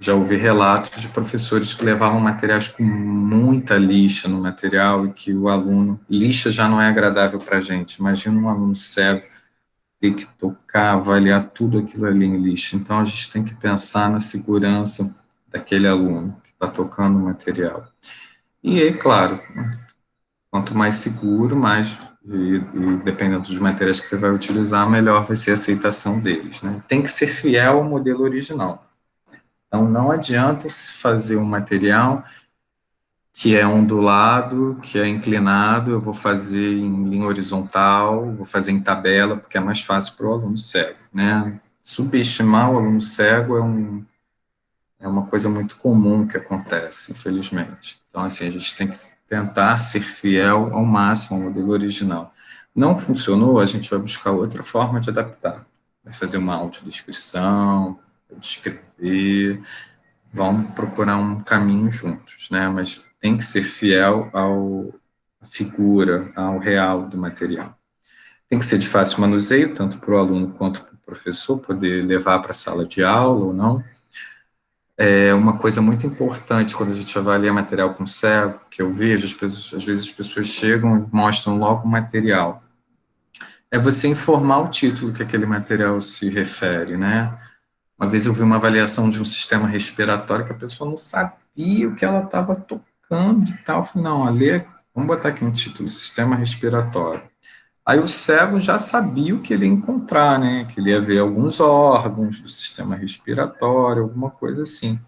S1: já ouvi relatos de professores que levavam materiais com muita lixa no material e que o aluno... Lixa já não é agradável para a gente. Imagina um aluno cego ter que tocar, avaliar tudo aquilo ali em lixa. Então, a gente tem que pensar na segurança daquele aluno que está tocando o material. E é claro, quanto mais seguro, mais, e dependendo dos materiais que você vai utilizar, melhor vai ser a aceitação deles, né? Tem que ser fiel ao modelo original. Então, não adianta fazer um material que é ondulado, que é inclinado, eu vou fazer em linha horizontal, vou fazer em tabela, porque é mais fácil para o aluno cego, né? Subestimar o aluno cego é uma coisa muito comum que acontece, infelizmente. Então, assim, a gente tem que tentar ser fiel ao máximo ao modelo original. Não funcionou, a gente vai buscar outra forma de adaptar. Vai fazer uma audiodescrição, descrever, vamos procurar um caminho juntos, né? Mas tem que ser fiel à figura, ao real do material. Tem que ser de fácil manuseio, tanto para o aluno quanto para o professor, poder levar para a sala de aula ou não. É uma coisa muito importante quando a gente avalia material com cego, que eu vejo, às vezes as pessoas chegam e mostram logo o material. É você informar o título que aquele material se refere, né? Uma vez eu vi uma avaliação de um sistema respiratório que a pessoa não sabia o que ela estava tocando e tal. Eu falei, não, Ale, vamos botar aqui um título, sistema respiratório. Aí o cego já sabia o que ele ia encontrar, né? Que ele ia ver alguns órgãos do sistema respiratório, alguma coisa assim.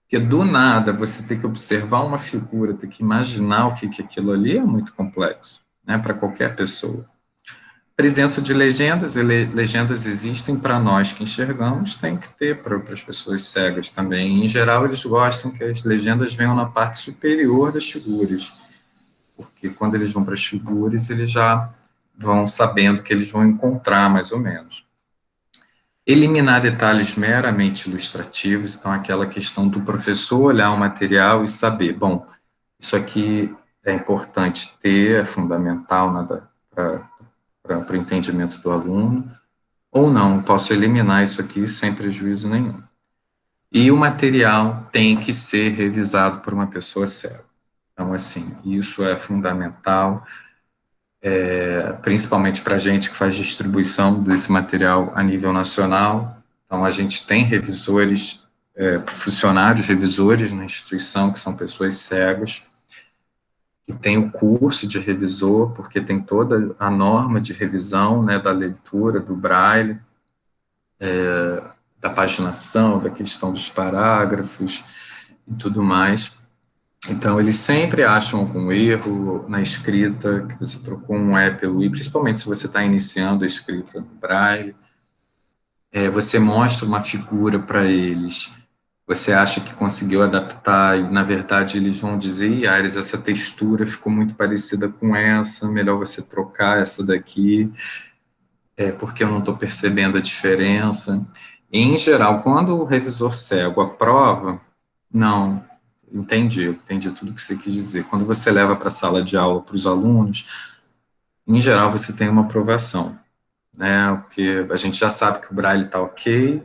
S1: Porque do nada você ter que observar uma figura, ter que imaginar o que é aquilo ali é muito complexo, né? Para qualquer pessoa. Presença de legendas, legendas existem para nós que enxergamos, tem que ter para as pessoas cegas também. Em geral, eles gostam que as legendas venham na parte superior das figuras, porque quando eles vão para as figuras, eles já vão sabendo que eles vão encontrar, mais ou menos. Eliminar detalhes meramente ilustrativos, então aquela questão do professor olhar o material e saber, bom, isso aqui é importante ter, é fundamental para o entendimento do aluno, ou não, posso eliminar isso aqui sem prejuízo nenhum. E o material tem que ser revisado por uma pessoa cega. Então, assim, isso é fundamental, principalmente para a gente que faz distribuição desse material a nível nacional. Então, a gente tem revisores, funcionários revisores na instituição, que são pessoas cegas, que tem o curso de revisor, porque tem toda a norma de revisão, né, da leitura, do braille, da paginação, da questão dos parágrafos e tudo mais. Então, eles sempre acham algum erro na escrita, que você trocou um E pelo I, principalmente se você está iniciando a escrita no braille. Você mostra uma figura para eles, você acha que conseguiu adaptar, e na verdade eles vão dizer, Aires, essa textura ficou muito parecida com essa, melhor você trocar essa daqui, porque eu não estou percebendo a diferença. Em geral, quando o revisor cego aprova, não, entendi tudo que você quis dizer. Quando você leva para a sala de aula para os alunos, em geral você tem uma aprovação, né? Porque a gente já sabe que o Braille está ok,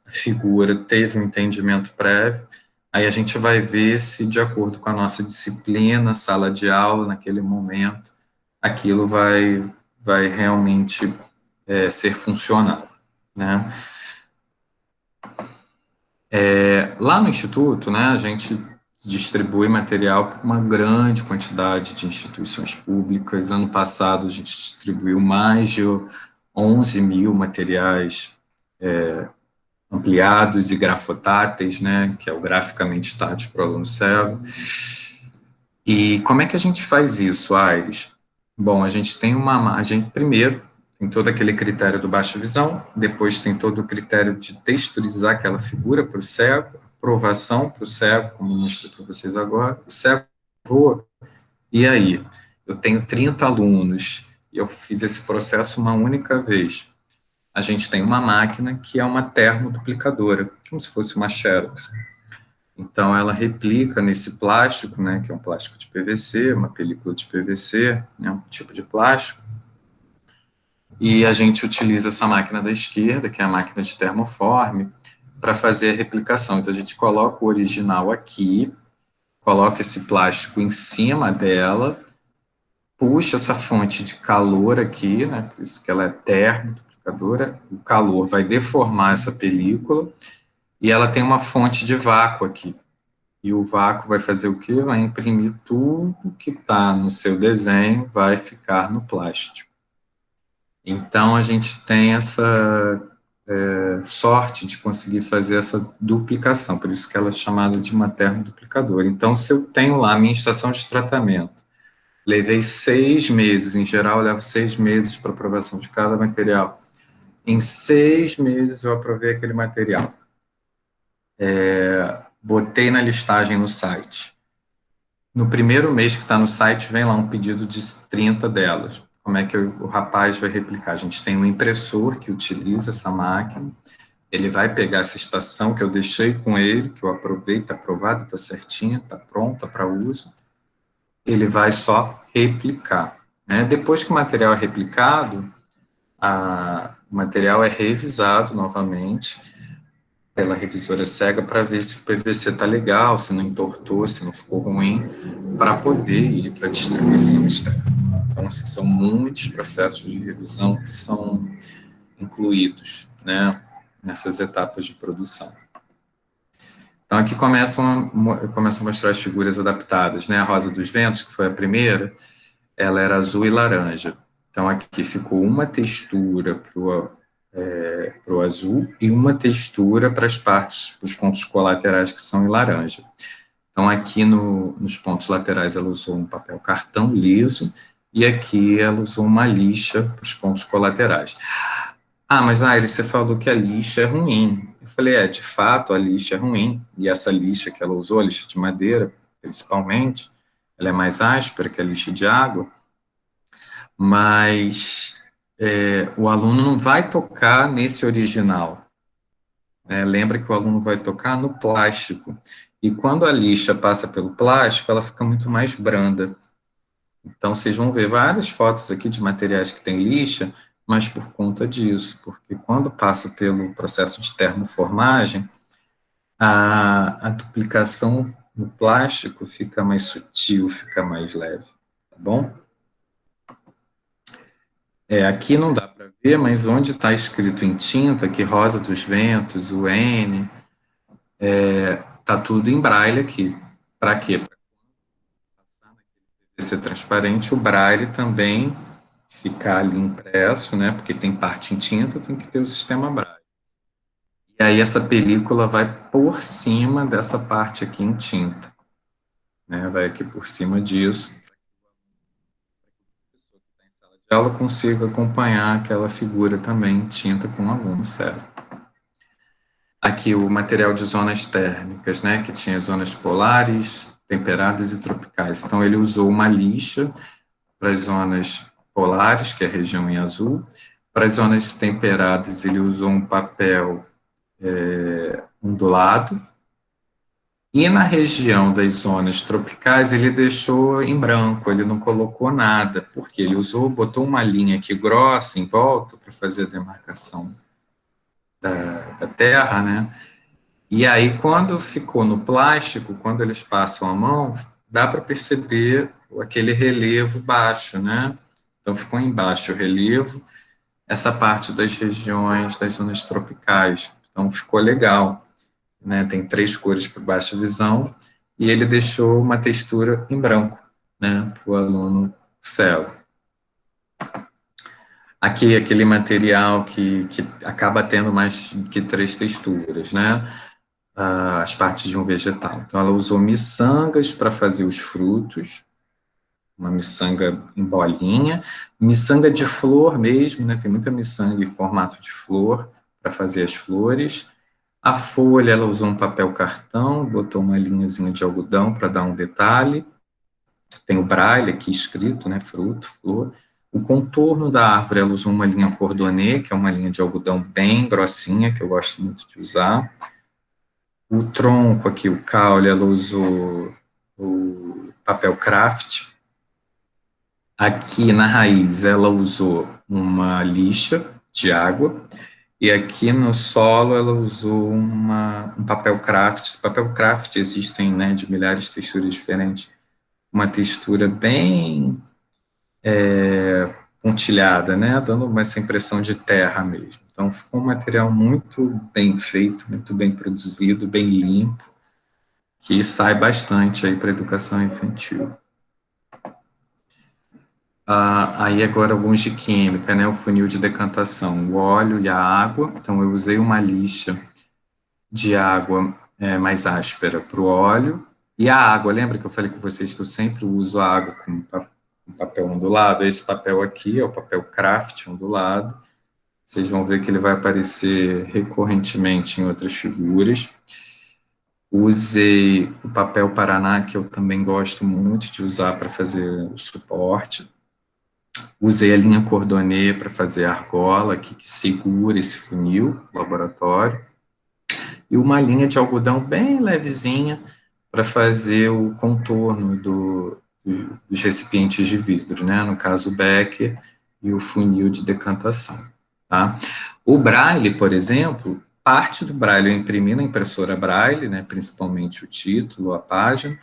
S1: a figura teve um entendimento prévio, aí a gente vai ver se, de acordo com a nossa disciplina, sala de aula, naquele momento, aquilo vai realmente ser funcional, né? Lá no Instituto, né, a gente distribui material para uma grande quantidade de instituições públicas. Ano passado, a gente distribuiu mais de 11 mil materiais ampliados e grafotáteis, né, que é o graficamente tátil para o aluno cego. E como é que a gente faz isso, Aires? Bom, a gente tem primeiro, tem todo aquele critério do baixa visão, depois tem todo o critério de texturizar aquela figura para o cego, aprovação para o cego, como eu mostrei para vocês agora, o cego voa, e aí? Eu tenho 30 alunos, e eu fiz esse processo uma única vez. A gente tem uma máquina que é uma termoduplicadora, como se fosse uma Xerox. Então, ela replica nesse plástico, né, que é um plástico de PVC, uma película de PVC, né, um tipo de plástico, e a gente utiliza essa máquina da esquerda, que é a máquina de termoforme, para fazer a replicação. Então, a gente coloca o original aqui, coloca esse plástico em cima dela, puxa essa fonte de calor aqui, né, por isso que ela é termoduplicadora, o calor vai deformar essa película, e ela tem uma fonte de vácuo aqui. E o vácuo vai fazer o quê? Vai imprimir tudo que está no seu desenho, vai ficar no plástico. Então, a gente tem essa sorte de conseguir fazer essa duplicação, por isso que ela é chamada de uma termoduplicadora. Então, se eu tenho lá a minha estação de tratamento, levei 6 meses, em geral eu levo 6 meses para aprovação de cada material, em 6 meses eu aprovei aquele material. Botei na listagem no site. No primeiro mês que está no site, vem lá um pedido de 30 delas. Como é que o rapaz vai replicar? A gente tem um impressor que utiliza essa máquina, ele vai pegar essa estação que eu deixei com ele, que eu aprovei, está aprovada, está certinha, está pronta para uso, ele vai só replicar. Né? Depois que o material é replicado, o material é revisado novamente pela revisora cega para ver se o PVC está legal, se não entortou, se não ficou ruim, para poder ir para a distribuição externa. Então, assim, são muitos processos de revisão que são incluídos, né, nessas etapas de produção. Então, aqui começam a mostrar as figuras adaptadas, né, a Rosa dos Ventos, que foi a primeira, ela era azul e laranja. Então, aqui ficou uma textura para o azul e uma textura para as partes, para os pontos colaterais que são em laranja. Então, aqui nos pontos laterais ela usou um papel cartão liso e aqui ela usou uma lixa para os pontos colaterais. Mas Aires, você falou que a lixa é ruim. Eu falei, de fato, a lixa é ruim. E essa lixa que ela usou, a lixa de madeira, principalmente, ela é mais áspera que a lixa de água, mas o aluno não vai tocar nesse original. Lembra que o aluno vai tocar no plástico. E quando a lixa passa pelo plástico, ela fica muito mais branda. Então, vocês vão ver várias fotos aqui de materiais que têm lixa, mas por conta disso, porque quando passa pelo processo de termoformagem, a duplicação no plástico fica mais sutil, fica mais leve, tá bom? Aqui não dá para ver, mas onde está escrito em tinta, que Rosa dos Ventos, o N, está tudo em braille aqui. Para quê? Para passar naquele PVC transparente, o braille também ficar ali impresso, né? Porque tem parte em tinta, tem que ter o sistema braille. E aí essa película vai por cima dessa parte aqui em tinta, né? Vai aqui por cima disso, ela consiga acompanhar aquela figura também em tinta com o aluno cego. Aqui o material de zonas térmicas, né, que tinha zonas polares, temperadas e tropicais. Então ele usou uma lixa para as zonas polares, que é a região em azul. Para as zonas temperadas ele usou um papel ondulado, E na região das zonas tropicais, ele deixou em branco, ele não colocou nada, porque ele botou uma linha aqui grossa em volta para fazer a demarcação da terra, né? E aí, quando ficou no plástico, quando eles passam a mão, dá para perceber aquele relevo baixo, né? Então, ficou embaixo o relevo, essa parte das regiões, das zonas tropicais. Então, ficou legal, né? Tem 3 cores para baixa visão, e ele deixou uma textura em branco, né? Para o aluno cego. Aqui, aquele material que acaba tendo mais que 3 texturas, né? As partes de um vegetal. Então, ela usou miçangas para fazer os frutos, uma miçanga em bolinha, miçanga de flor mesmo, né? Tem muita miçanga em formato de flor para fazer as flores. A folha, ela usou um papel cartão, botou uma linhazinha de algodão para dar um detalhe. Tem o braille aqui escrito, né? Fruto, flor. O contorno da árvore, ela usou uma linha cordonê, que é uma linha de algodão bem grossinha, que eu gosto muito de usar. O tronco aqui, o caule, ela usou o papel craft. Aqui na raiz, ela usou uma lixa de água. E aqui no solo, ela usou um papel craft. Papel craft existem, né, de milhares de texturas diferentes. Uma textura bem pontilhada, né, dando essa impressão de terra mesmo. Então, ficou um material muito bem feito, muito bem produzido, bem limpo, que sai bastante aí para a educação infantil. Aí agora alguns de química, né, o funil de decantação, o óleo e a água. Então eu usei uma lixa de água mais áspera para o óleo, e a água, lembra que eu falei com vocês que eu sempre uso a água com papel ondulado? Esse papel aqui é o papel craft ondulado, vocês vão ver que ele vai aparecer recorrentemente em outras figuras. Usei o papel Paraná, que eu também gosto muito de usar para fazer o suporte. Usei a linha cordonê para fazer a argola, que segura esse funil, laboratório. E uma linha de algodão bem levezinha para fazer o contorno dos recipientes de vidro, né? No caso, o becker e o funil de decantação. Tá? O braille, por exemplo, parte do braille eu imprimi na impressora braille, né? Principalmente o título, a página,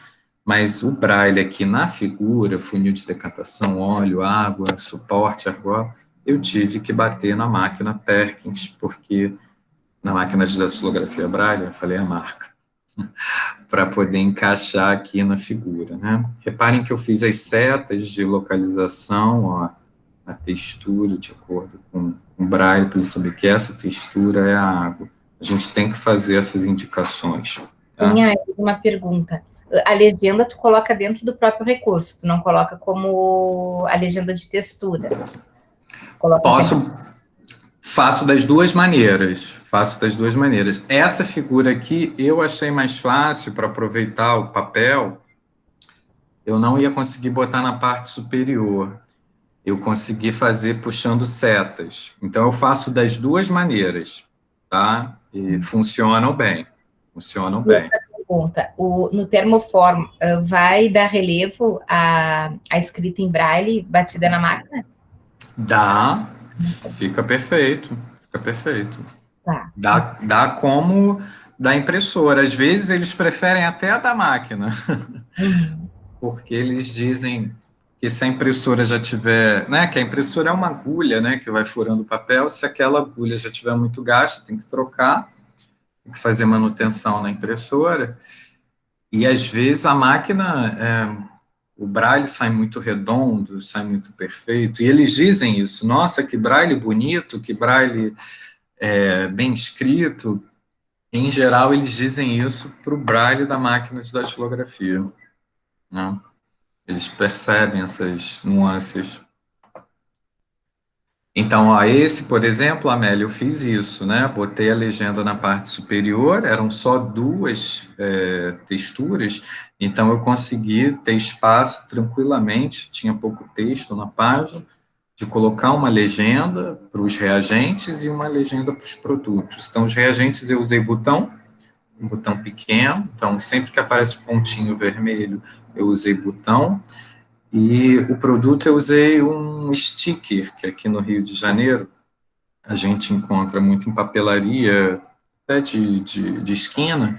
S1: mas o braille aqui na figura, funil de decantação, óleo, água, suporte, argola, eu tive que bater na máquina Perkins, porque na máquina de datilografia braille, eu falei a marca, para poder encaixar aqui na figura, né? Reparem que eu fiz as setas de localização, ó, a textura de acordo com o braille, para ele saber que essa textura é a água. A gente tem que fazer essas indicações. Tá?
S2: Tinha uma pergunta. A legenda tu coloca dentro do próprio recurso, tu não coloca como a legenda de textura.
S1: Faço das duas maneiras. Essa figura aqui eu achei mais fácil para aproveitar o papel. Eu não ia conseguir botar na parte superior. Eu consegui fazer puxando setas. Então eu faço das duas maneiras, tá? E funcionam bem. Funcionam bem.
S2: Pergunta, no termoform, vai dar relevo à escrita em braille batida na máquina?
S1: Dá, fica perfeito,
S2: Tá.
S1: Dá como da impressora. Às vezes eles preferem até a da máquina, porque eles dizem que se a impressora já tiver, né, que a impressora é uma agulha, né, que vai furando o papel, se aquela agulha já tiver muito gasta, tem que trocar, tem que fazer manutenção na impressora, e às vezes a máquina, o braille sai muito redondo, sai muito perfeito, e eles dizem isso, nossa, que braille bonito, que braille bem escrito. Em geral, eles dizem isso para o braille da máquina de datilografia, né? Eles percebem essas nuances. Então, ó, esse, por exemplo, Amélia, eu fiz isso, né? Botei a legenda na parte superior, eram só 2 texturas, então eu consegui ter espaço tranquilamente, tinha pouco texto na página, de colocar uma legenda para os reagentes e uma legenda para os produtos. Então, os reagentes eu usei botão, um botão pequeno, então sempre que aparece o pontinho vermelho, eu usei botão, e o produto eu usei um sticker, que aqui no Rio de Janeiro a gente encontra muito em papelaria, até de esquina,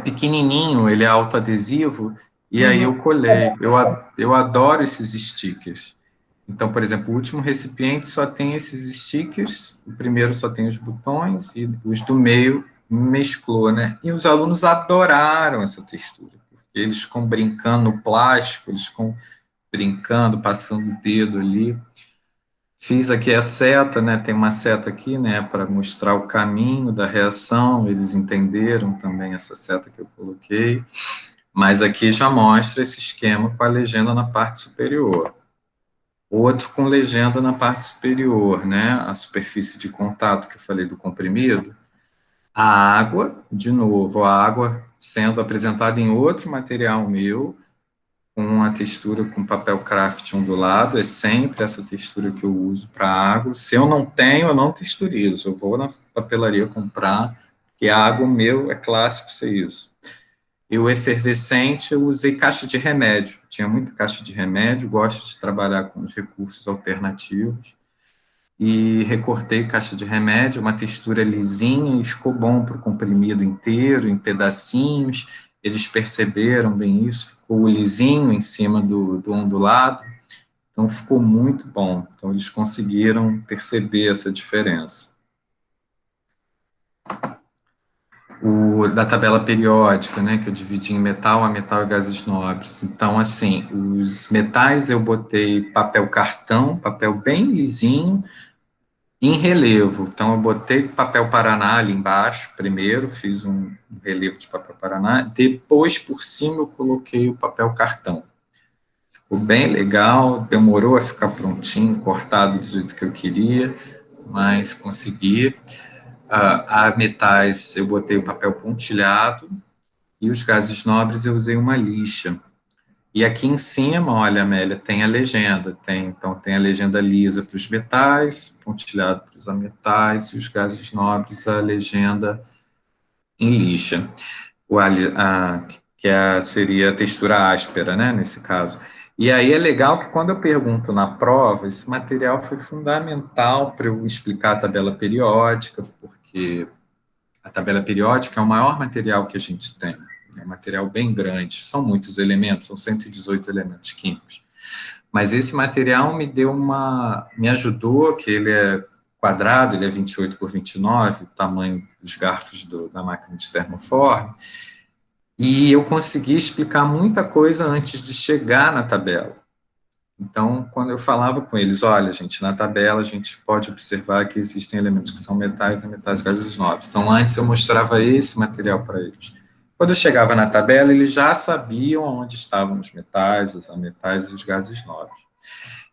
S1: pequenininho, ele é autoadesivo, e aí eu
S2: Uhum.
S1: colei. Eu adoro esses stickers. Então, por exemplo, o último recipiente só tem esses stickers, o primeiro só tem os botões, e os do meio mesclou, né? E os alunos adoraram essa textura, porque eles ficam brincando no plástico, eles ficam brincando, passando o dedo ali. Fiz aqui a seta, né? Tem uma seta aqui, né, para mostrar o caminho da reação. Eles entenderam também essa seta que eu coloquei. Mas aqui já mostra esse esquema com a legenda na parte superior. Outro com legenda na parte superior, né? A superfície de contato que eu falei do comprimido. A água, de novo, a água sendo apresentada em outro material meu, com uma textura com papel craft ondulado, é sempre essa textura que eu uso para água. Se eu não tenho, eu não texturizo, eu vou na papelaria comprar, porque a água meu é clássico ser isso. E o efervescente, eu usei caixa de remédio, tinha muita caixa de remédio, gosto de trabalhar com os recursos alternativos, e recortei caixa de remédio, uma textura lisinha, e ficou bom para o comprimido inteiro, em pedacinhos. Eles perceberam bem isso, ficou lisinho em cima do ondulado, então ficou muito bom. Então eles conseguiram perceber essa diferença. O da tabela periódica, né, que eu dividi em metal, a metal e gases nobres. Então, assim, os metais eu botei papel cartão, papel bem lisinho, em relevo. Então, eu botei papel Paraná ali embaixo, primeiro, fiz um relevo de papel Paraná, depois, por cima, eu coloquei o papel cartão. Ficou bem legal, demorou a ficar prontinho, cortado do jeito que eu queria, mas consegui. A metais, eu botei o papel pontilhado, e os gases nobres eu usei uma lixa. E aqui em cima, olha, Amélia, tem a legenda. Então, tem a legenda lisa para os metais, pontilhado para os ametais, e os gases nobres, a legenda em lixa, seria a textura áspera, né, nesse caso. E aí é legal que quando eu pergunto na prova, esse material foi fundamental para eu explicar a tabela periódica, porque a tabela periódica é o maior material que a gente tem. É um material bem grande, são muitos elementos, são 118 elementos químicos. Mas esse material me ajudou, que ele é quadrado, ele é 28 por 29, o tamanho dos garfos da máquina de termoforme, e eu consegui explicar muita coisa antes de chegar na tabela. Então, quando eu falava com eles, olha, gente, na tabela a gente pode observar que existem elementos que são metais e metais gases nobres. Então, antes eu mostrava esse material para eles. Quando eu chegava na tabela, eles já sabiam onde estavam os metais, os ametais e os gases nobres.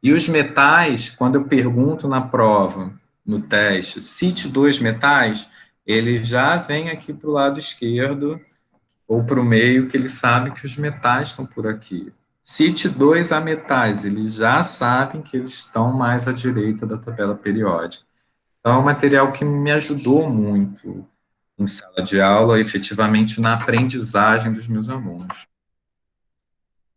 S1: E os metais, quando eu pergunto na prova, no teste, cite dois metais, ele já vem aqui para o lado esquerdo ou para o meio, que eles sabem que os metais estão por aqui. Cite dois ametais, eles já sabem que eles estão mais à direita da tabela periódica. Então, é um material que me ajudou muito em sala de aula, efetivamente na aprendizagem dos meus alunos.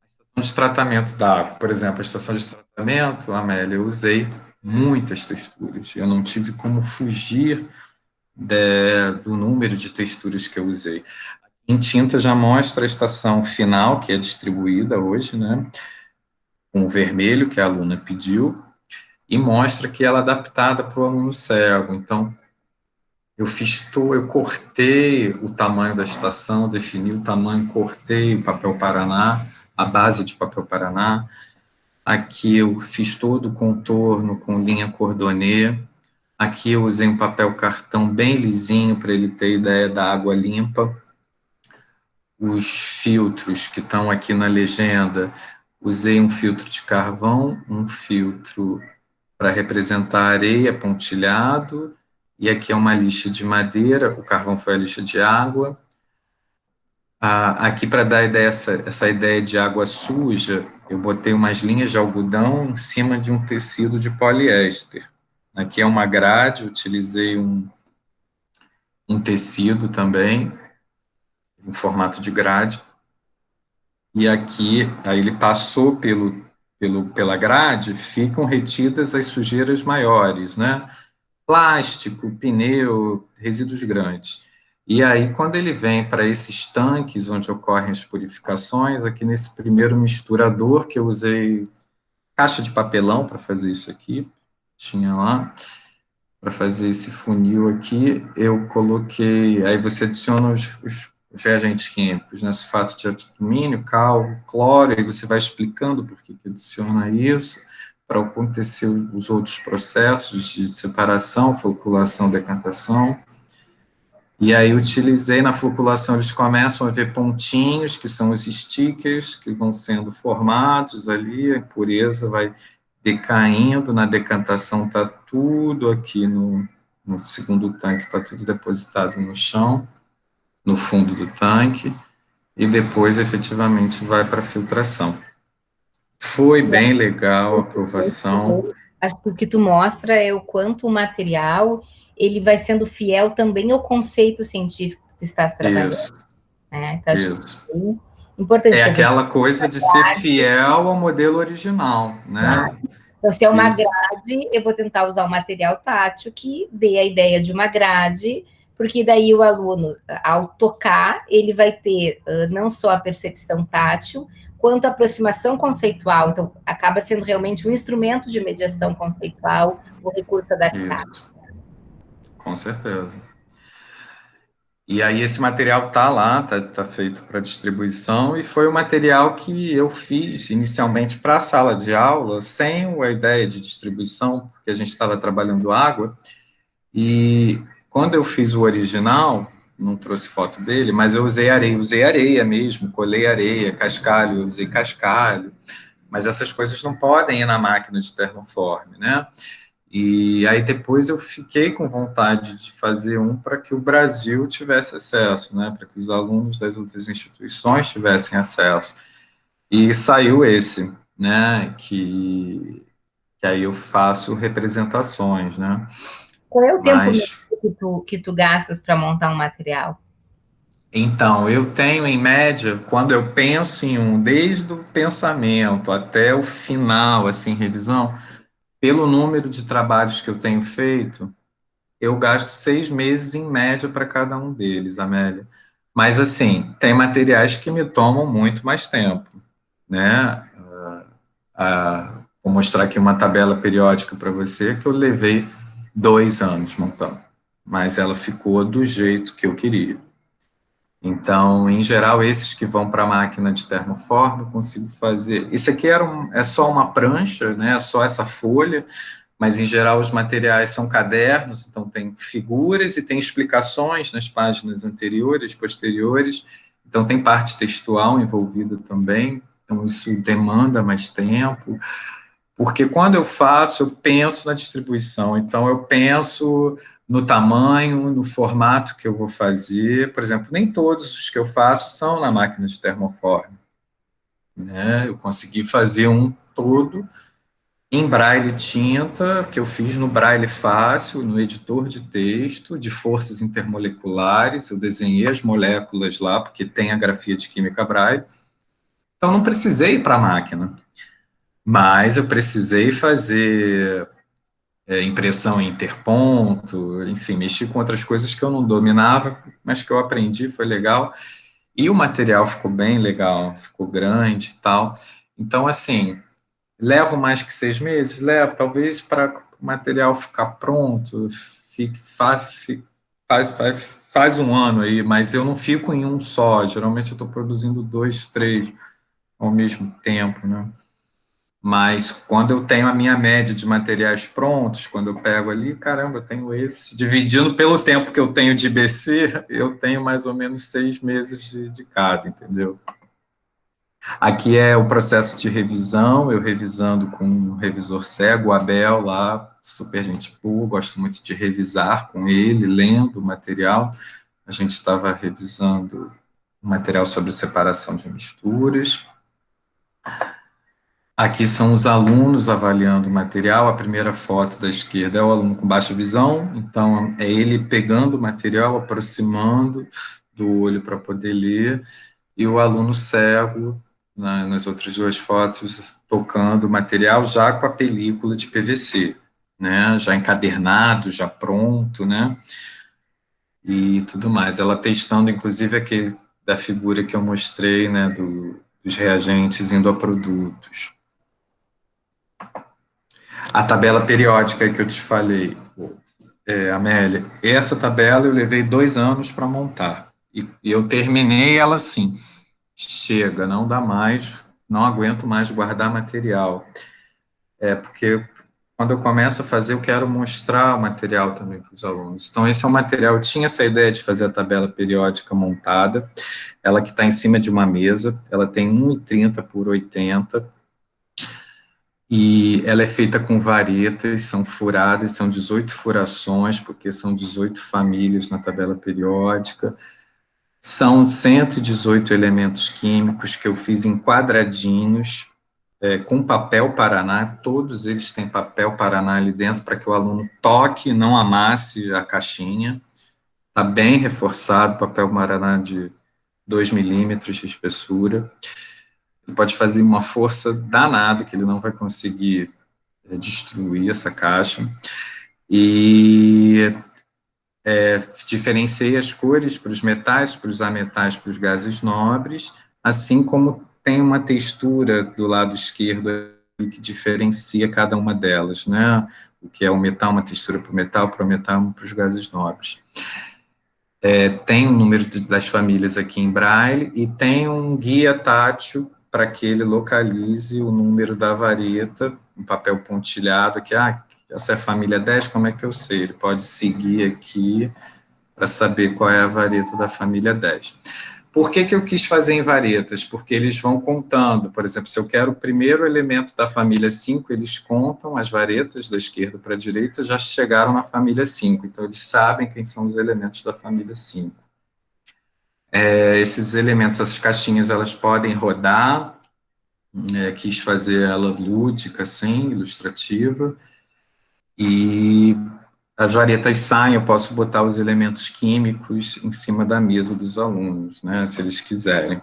S1: A estação de tratamento da água, por exemplo, a estação de tratamento, Amélia, eu usei muitas texturas, eu não tive como fugir do número de texturas que eu usei. Em tinta já mostra a estação final, que é distribuída hoje, né, com o vermelho, que a aluna pediu, e mostra que ela é adaptada para o aluno cego. Então, eu cortei o tamanho da estação, defini o tamanho, cortei o papel Paraná, a base de papel Paraná. Aqui eu fiz todo o contorno com linha cordonê. Aqui eu usei um papel cartão bem lisinho para ele ter ideia da água limpa. Os filtros que estão aqui na legenda, usei um filtro de carvão, um filtro para representar areia pontilhado, e aqui é uma lixa de madeira, o carvão foi a lixa de água. Aqui, para dar essa ideia de água suja, eu botei umas linhas de algodão em cima de um tecido de poliéster. Aqui é uma grade, utilizei um tecido também, em formato de grade, e aqui, aí ele passou pela grade, ficam retidas as sujeiras maiores, né? Plástico, pneu, resíduos grandes. E aí, quando ele vem para esses tanques onde ocorrem as purificações, aqui nesse primeiro misturador, que eu usei caixa de papelão para fazer isso aqui, tinha lá, para fazer esse funil aqui, eu coloquei, aí você adiciona os reagentes químicos, né, sulfato de alumínio, cal, cloro, aí você vai explicando por que adiciona isso, para acontecer os outros processos de separação, floculação, decantação. E aí utilizei na floculação, eles começam a ver pontinhos, que são os stickers, que vão sendo formados ali, a impureza vai decaindo, na decantação está tudo aqui no segundo tanque, está tudo depositado no chão, no fundo do tanque, e depois efetivamente vai para a filtração. Foi bem legal a aprovação.
S2: Acho que o que tu mostra é o quanto o material ele vai sendo fiel também ao conceito científico que tu estás trabalhando,
S1: Isso,
S2: né? Então, acho que isso
S1: isso.
S2: é bem importante,
S1: É
S2: quer dizer,
S1: aquela coisa de ser fiel ao modelo original,
S2: claro.
S1: né?
S2: Então, se é uma
S1: Isso,
S2: grade, eu vou tentar usar um material tátil que dê a ideia de uma grade, porque daí o aluno, ao tocar, ele vai ter não só a percepção tátil, quanto a aproximação conceitual. Então, acaba sendo realmente um instrumento de mediação conceitual, o recurso adaptado.
S1: isso, com certeza. E aí esse material tá lá, tá feito para distribuição, e foi o material que eu fiz inicialmente para a sala de aula, sem a ideia de distribuição, porque a gente estava trabalhando água, e quando eu fiz o original, não trouxe foto dele, mas eu usei areia mesmo, colei areia, cascalho, eu usei cascalho, mas essas coisas não podem ir na máquina de termoforme, né? E aí depois eu fiquei com vontade de fazer um para que o Brasil tivesse acesso, né, para que os alunos das outras instituições tivessem acesso. E saiu esse, né, que aí eu faço representações, né,
S2: Qual é o tempo médio
S1: mas
S2: que tu gastas para montar um material?
S1: então, eu tenho em média, quando eu penso em um, desde o pensamento até o final, assim, revisão, pelo número de trabalhos que eu tenho feito, eu gasto 6 meses em média para cada um deles, Amélia. Mas, assim, tem materiais que me tomam muito mais tempo, né? Vou mostrar aqui uma tabela periódica para você que eu levei 2 anos montando, mas ela ficou do jeito que eu queria. Então, em geral, esses que vão para a máquina de termoforma, eu consigo fazer. Isso aqui é só uma prancha, né? É só essa folha, mas em geral os materiais são cadernos, então tem figuras e tem explicações nas páginas anteriores, posteriores, então tem parte textual envolvida também, então isso demanda mais tempo, porque quando eu faço, eu penso na distribuição, então eu penso no tamanho, no formato que eu vou fazer, por exemplo, nem todos os que eu faço são na máquina de termoforme, né? Eu consegui fazer um todo em braille tinta, que eu fiz no braille fácil, no editor de texto, de forças intermoleculares, eu desenhei as moléculas lá, porque tem a grafia de química braille, então não precisei ir para a máquina, mas eu precisei fazer impressão em interponto, enfim, mexi com outras coisas que eu não dominava, mas que eu aprendi, foi legal, e o material ficou bem legal, ficou grande e tal, então assim, levo mais que 6 meses? Levo, talvez para o material ficar pronto, faz um ano aí, mas eu não fico em um só, geralmente eu estou produzindo dois, três ao mesmo tempo, né? Mas quando eu tenho a minha média de materiais prontos, quando eu pego ali, caramba, eu tenho esse. Dividindo pelo tempo que eu tenho de IBC, eu tenho mais ou menos 6 meses de cada, entendeu? Aqui é o processo de revisão, eu revisando com um revisor cego, o Abel lá, super gente boa, gosto muito de revisar com ele, lendo o material. A gente estava revisando o material sobre separação de misturas. Aqui são os alunos avaliando o material. A primeira foto da esquerda é o aluno com baixa visão, então é ele pegando o material, aproximando do olho para poder ler, e o aluno cego, nas outras duas fotos, tocando o material já com a película de PVC, né, já encadernado, já pronto, né, e tudo mais. Ela testando, inclusive, aquele da figura que eu mostrei, né, dos reagentes indo a produtos. A tabela periódica que eu te falei, Amélia, essa tabela eu levei 2 anos para montar. E eu terminei ela assim, chega, não dá mais, não aguento mais guardar material. Porque quando eu começo a fazer, eu quero mostrar o material também para os alunos. Então, esse é o material, eu tinha essa ideia de fazer a tabela periódica montada, ela que está em cima de uma mesa, ela tem 1,30 por 80, e ela é feita com varetas, são furadas, são 18 furações, porque são 18 famílias na tabela periódica, são 118 elementos químicos que eu fiz em quadradinhos, com papel Paraná, todos eles têm papel Paraná ali dentro, para que o aluno toque e não amasse a caixinha, está bem reforçado, papel Paraná de 2 milímetros de espessura, ele pode fazer uma força danada, que ele não vai conseguir destruir essa caixa, e diferenciei as cores para os metais, para os ametais, para os gases nobres, assim como tem uma textura do lado esquerdo que diferencia cada uma delas, né? O que é o metal, uma textura para o metal, para os gases nobres. Tem o número das famílias aqui em Braille e tem um guia tátil para que ele localize o número da vareta, um papel pontilhado, que, essa é a família 10, como é que eu sei? Ele pode seguir aqui para saber qual é a vareta da família 10. Por que eu quis fazer em varetas? Porque eles vão contando, por exemplo, se eu quero o primeiro elemento da família 5, eles contam as varetas da esquerda para a direita, já chegaram na família 5, então eles sabem quem são os elementos da família 5. Esses elementos, essas caixinhas, elas podem rodar, quis fazer ela lúdica, assim, ilustrativa, e as varetas saem, eu posso botar os elementos químicos em cima da mesa dos alunos, né, se eles quiserem.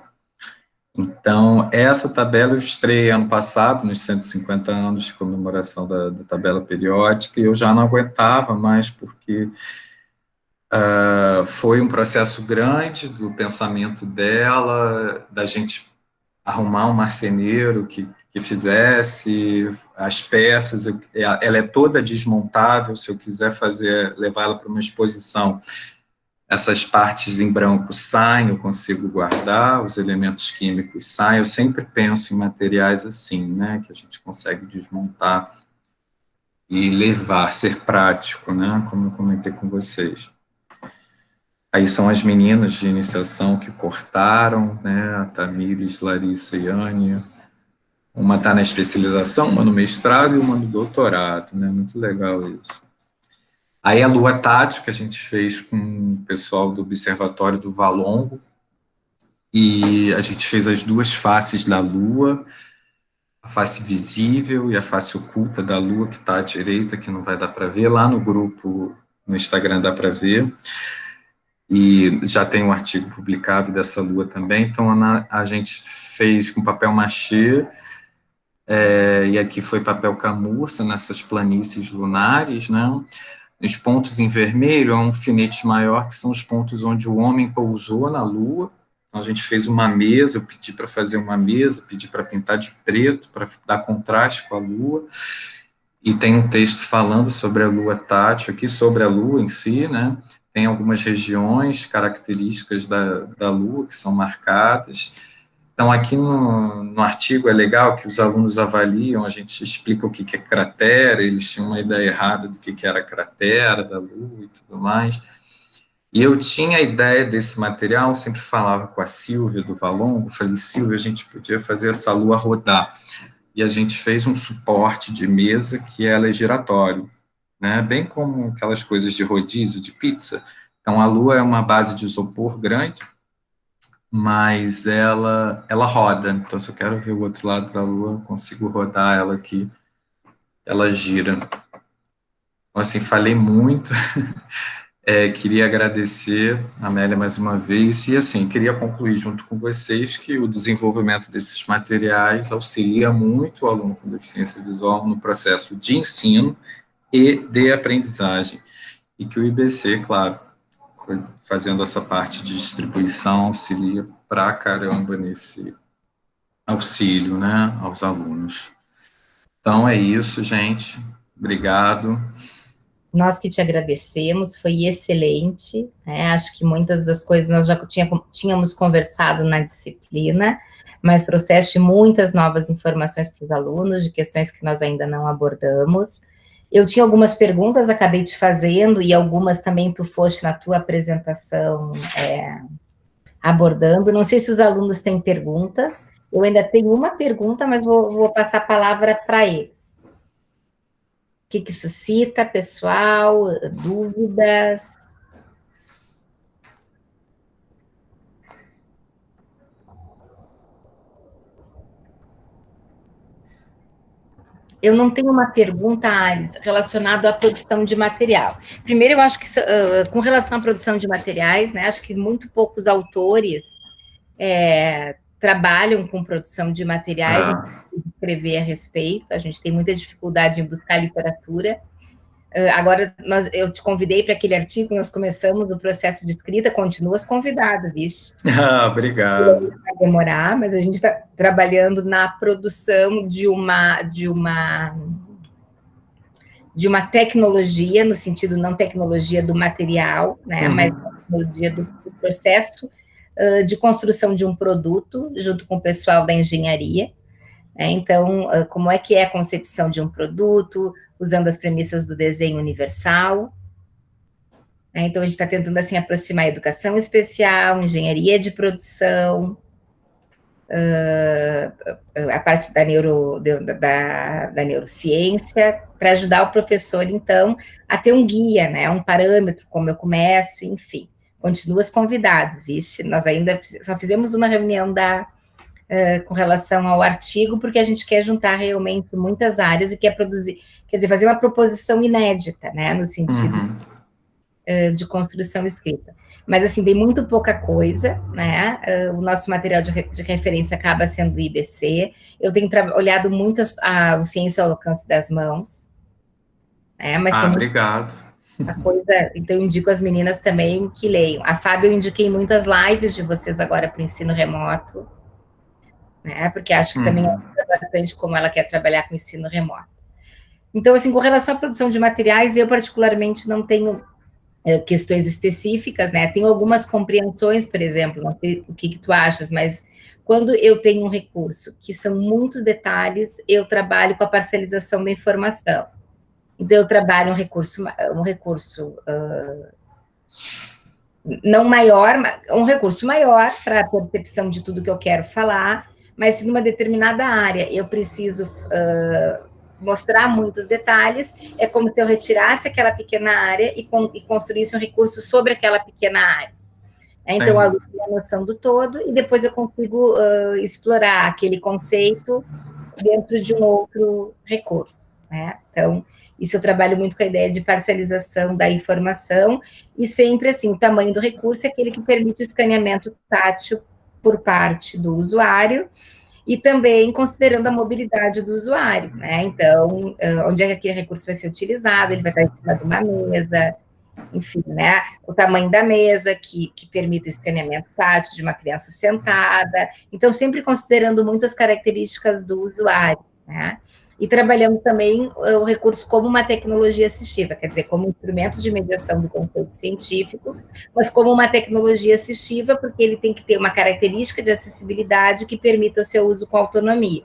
S1: Então, essa tabela eu estreiei ano passado, nos 150 anos de comemoração da tabela periódica, e eu já não aguentava mais, porque foi um processo grande do pensamento dela, da gente arrumar um marceneiro que fizesse as peças, ela é toda desmontável, se eu quiser levar ela para uma exposição, essas partes em branco saem, eu consigo guardar, os elementos químicos saem, eu sempre penso em materiais assim, né, que a gente consegue desmontar e levar, ser prático, né, como eu comentei com vocês. Aí são as meninas de iniciação que cortaram, né, a Tamires, Larissa e Ania. Uma está na especialização, uma no mestrado e uma no doutorado, né, muito legal isso. Aí a lua tátil, que a gente fez com o pessoal do Observatório do Valongo, e a gente fez as duas faces da lua, a face visível e a face oculta da lua, que está à direita, que não vai dar para ver, lá no grupo, no Instagram dá para ver, e já tem um artigo publicado dessa lua também, então a gente fez com papel machê, e aqui foi papel camurça, nessas planícies lunares, né? Os pontos em vermelho é um alfinete maior, que são os pontos onde o homem pousou na Lua. Então, a gente fez uma mesa, eu pedi para fazer uma mesa, pedi para pintar de preto, para dar contraste com a Lua. E tem um texto falando sobre a Lua tátil, aqui sobre a Lua em si, né? Tem algumas regiões características da Lua que são marcadas. Então, aqui no artigo é legal que os alunos avaliam, a gente explica o que é cratera, eles tinham uma ideia errada do que era a cratera da Lua e tudo mais. E eu tinha a ideia desse material, sempre falava com a Silvia do Valongo, falei, Silvia, a gente podia fazer essa Lua rodar. E a gente fez um suporte de mesa que ela é giratório, né? Bem como aquelas coisas de rodízio, de pizza. Então, a Lua é uma base de isopor grande, mas ela roda. Então, se eu quero ver o outro lado da Lua, eu consigo rodar ela aqui, ela gira. Então, assim, falei muito. Queria agradecer a Amélia mais uma vez e, assim, queria concluir junto com vocês que o desenvolvimento desses materiais auxilia muito o aluno com deficiência visual no processo de ensino e de aprendizagem, e que o IBC, claro, fazendo essa parte de distribuição, auxilia pra caramba nesse auxílio, né, aos alunos. Então, é isso, gente. Obrigado.
S2: Nós que te agradecemos, foi excelente, né? Acho que muitas das coisas nós já tínhamos conversado na disciplina, mas trouxeste muitas novas informações para os alunos, de questões que nós ainda não abordamos. Eu tinha algumas perguntas, acabei te fazendo, e algumas também tu foste na tua apresentação abordando. Não sei se os alunos têm perguntas, eu ainda tenho uma pergunta, mas vou passar a palavra para eles. O que suscita, pessoal? Dúvidas? Eu não tenho uma pergunta, Alice, relacionada à produção de material. Primeiro, eu acho que, com relação à produção de materiais, né, acho que muito poucos autores trabalham com produção de materiais, escrever a respeito, a gente tem muita dificuldade em buscar literatura. Agora, eu te convidei para aquele artigo, nós começamos o processo de escrita, continuas convidado, vixe.
S1: Obrigado.
S2: Vai demorar, mas a gente está trabalhando na produção de uma tecnologia, no sentido não tecnologia do material, né, mas tecnologia do processo de construção de um produto, junto com o pessoal da engenharia. Então, como é que é a concepção de um produto, usando as premissas do desenho universal. Então, a gente está tentando, assim, aproximar a educação especial, engenharia de produção, a parte da neurociência, para ajudar o professor, então, a ter um guia, né, um parâmetro, como eu começo, enfim. Continuas convidado, viste? Nós ainda só fizemos uma reunião com relação ao artigo, porque a gente quer juntar realmente muitas áreas e quer produzir, quer dizer, fazer uma proposição inédita, né, no sentido de construção escrita. Mas, assim, tem muito pouca coisa, né, o nosso material de referência acaba sendo o IBC, eu tenho olhado muito o Ciência ao Alcance das Mãos, né, mas tem
S1: obrigado.
S2: A coisa, então eu indico as meninas também que leiam. A Fábio, eu indiquei muito as lives de vocês agora para o ensino remoto, né, porque acho que também ajuda bastante como ela quer trabalhar com ensino remoto. Então, assim, com relação à produção de materiais, eu particularmente não tenho questões específicas, né, tenho algumas compreensões, por exemplo, não sei o que tu achas, mas quando eu tenho um recurso que são muitos detalhes, eu trabalho com a parcelização da informação. Então, eu trabalho um recurso não maior, um recurso maior para a percepção de tudo que eu quero falar, mas se numa determinada área eu preciso mostrar muitos detalhes, é como se eu retirasse aquela pequena área e construísse um recurso sobre aquela pequena área. Então, eu aluno a noção do todo e depois eu consigo explorar aquele conceito dentro de um outro recurso, né? Então, isso eu trabalho muito com a ideia de parcialização da informação e sempre, assim, o tamanho do recurso é aquele que permite o escaneamento tátil por parte do usuário e também considerando a mobilidade do usuário, né? Então, onde é que aquele recurso vai ser utilizado, ele vai estar em cima de uma mesa, enfim, né? O tamanho da mesa que permite o escaneamento tátil de uma criança sentada. Então, sempre considerando muito as características do usuário, né? E trabalhando também o recurso como uma tecnologia assistiva, quer dizer, como um instrumento de mediação do conteúdo científico, mas como uma tecnologia assistiva, porque ele tem que ter uma característica de acessibilidade que permita o seu uso com autonomia.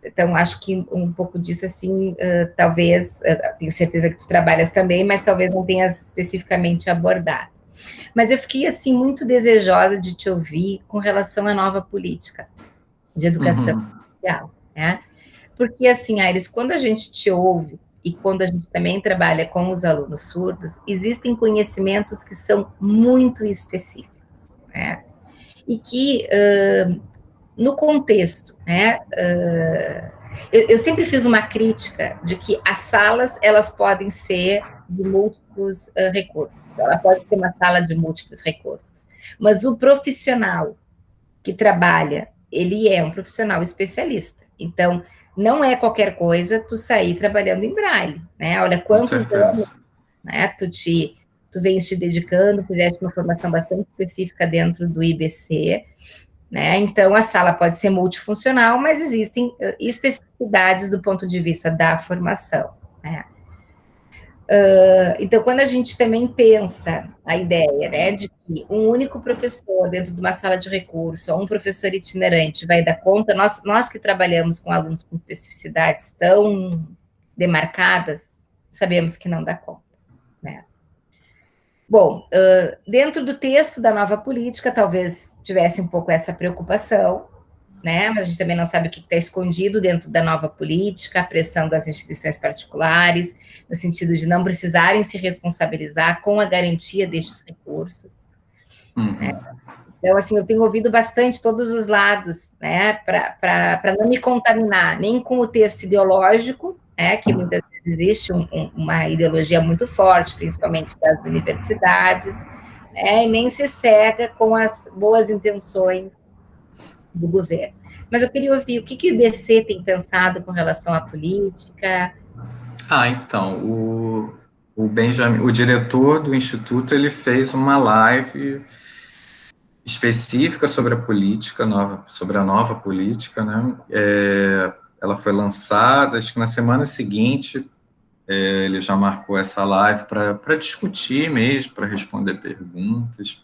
S2: Então, acho que um pouco disso, assim, talvez, tenho certeza que tu trabalhas também, mas talvez não tenhas especificamente abordado. Mas eu fiquei, assim, muito desejosa de te ouvir com relação à nova política de educação social, né? Porque, assim, Aires, quando a gente te ouve e quando a gente também trabalha com os alunos surdos, existem conhecimentos que são muito específicos. né? E que, no contexto, né, eu sempre fiz uma crítica de que as salas, elas podem ser de múltiplos recursos, ela pode ser uma sala de múltiplos recursos, mas o profissional que trabalha, ele é um profissional especialista, então não é qualquer coisa tu sair trabalhando em Braille, né? Olha
S1: Com
S2: quantos anos,
S1: certeza.
S2: né, tu vens te dedicando, fizeste uma formação bastante específica dentro do IBC, né? Então, a sala pode ser multifuncional, mas existem especificidades do ponto de vista da formação, né? Então, quando a gente também pensa a ideia, né, de que um único professor dentro de uma sala de recurso, ou um professor itinerante vai dar conta, nós que trabalhamos com alunos com especificidades tão demarcadas, sabemos que não dá conta, né? Bom, dentro do texto da nova política, talvez tivesse um pouco essa preocupação, né? Mas a gente também não sabe o que está escondido dentro da nova política, a pressão das instituições particulares, no sentido de não precisarem se responsabilizar com a garantia destes recursos, né? Então, assim, eu tenho ouvido bastante todos os lados, né, para não me contaminar nem com o texto ideológico, né, que muitas vezes existe uma ideologia muito forte, principalmente das universidades, né, e nem se cega com as boas intenções do governo. Mas eu queria ouvir o que o IBC tem pensado com relação à política.
S1: Então, o Benjamin, o diretor do Instituto, ele fez uma live específica sobre a política nova, sobre a nova política, né? Ela foi lançada, acho que na semana seguinte, ele já marcou essa live para discutir mesmo, para responder perguntas.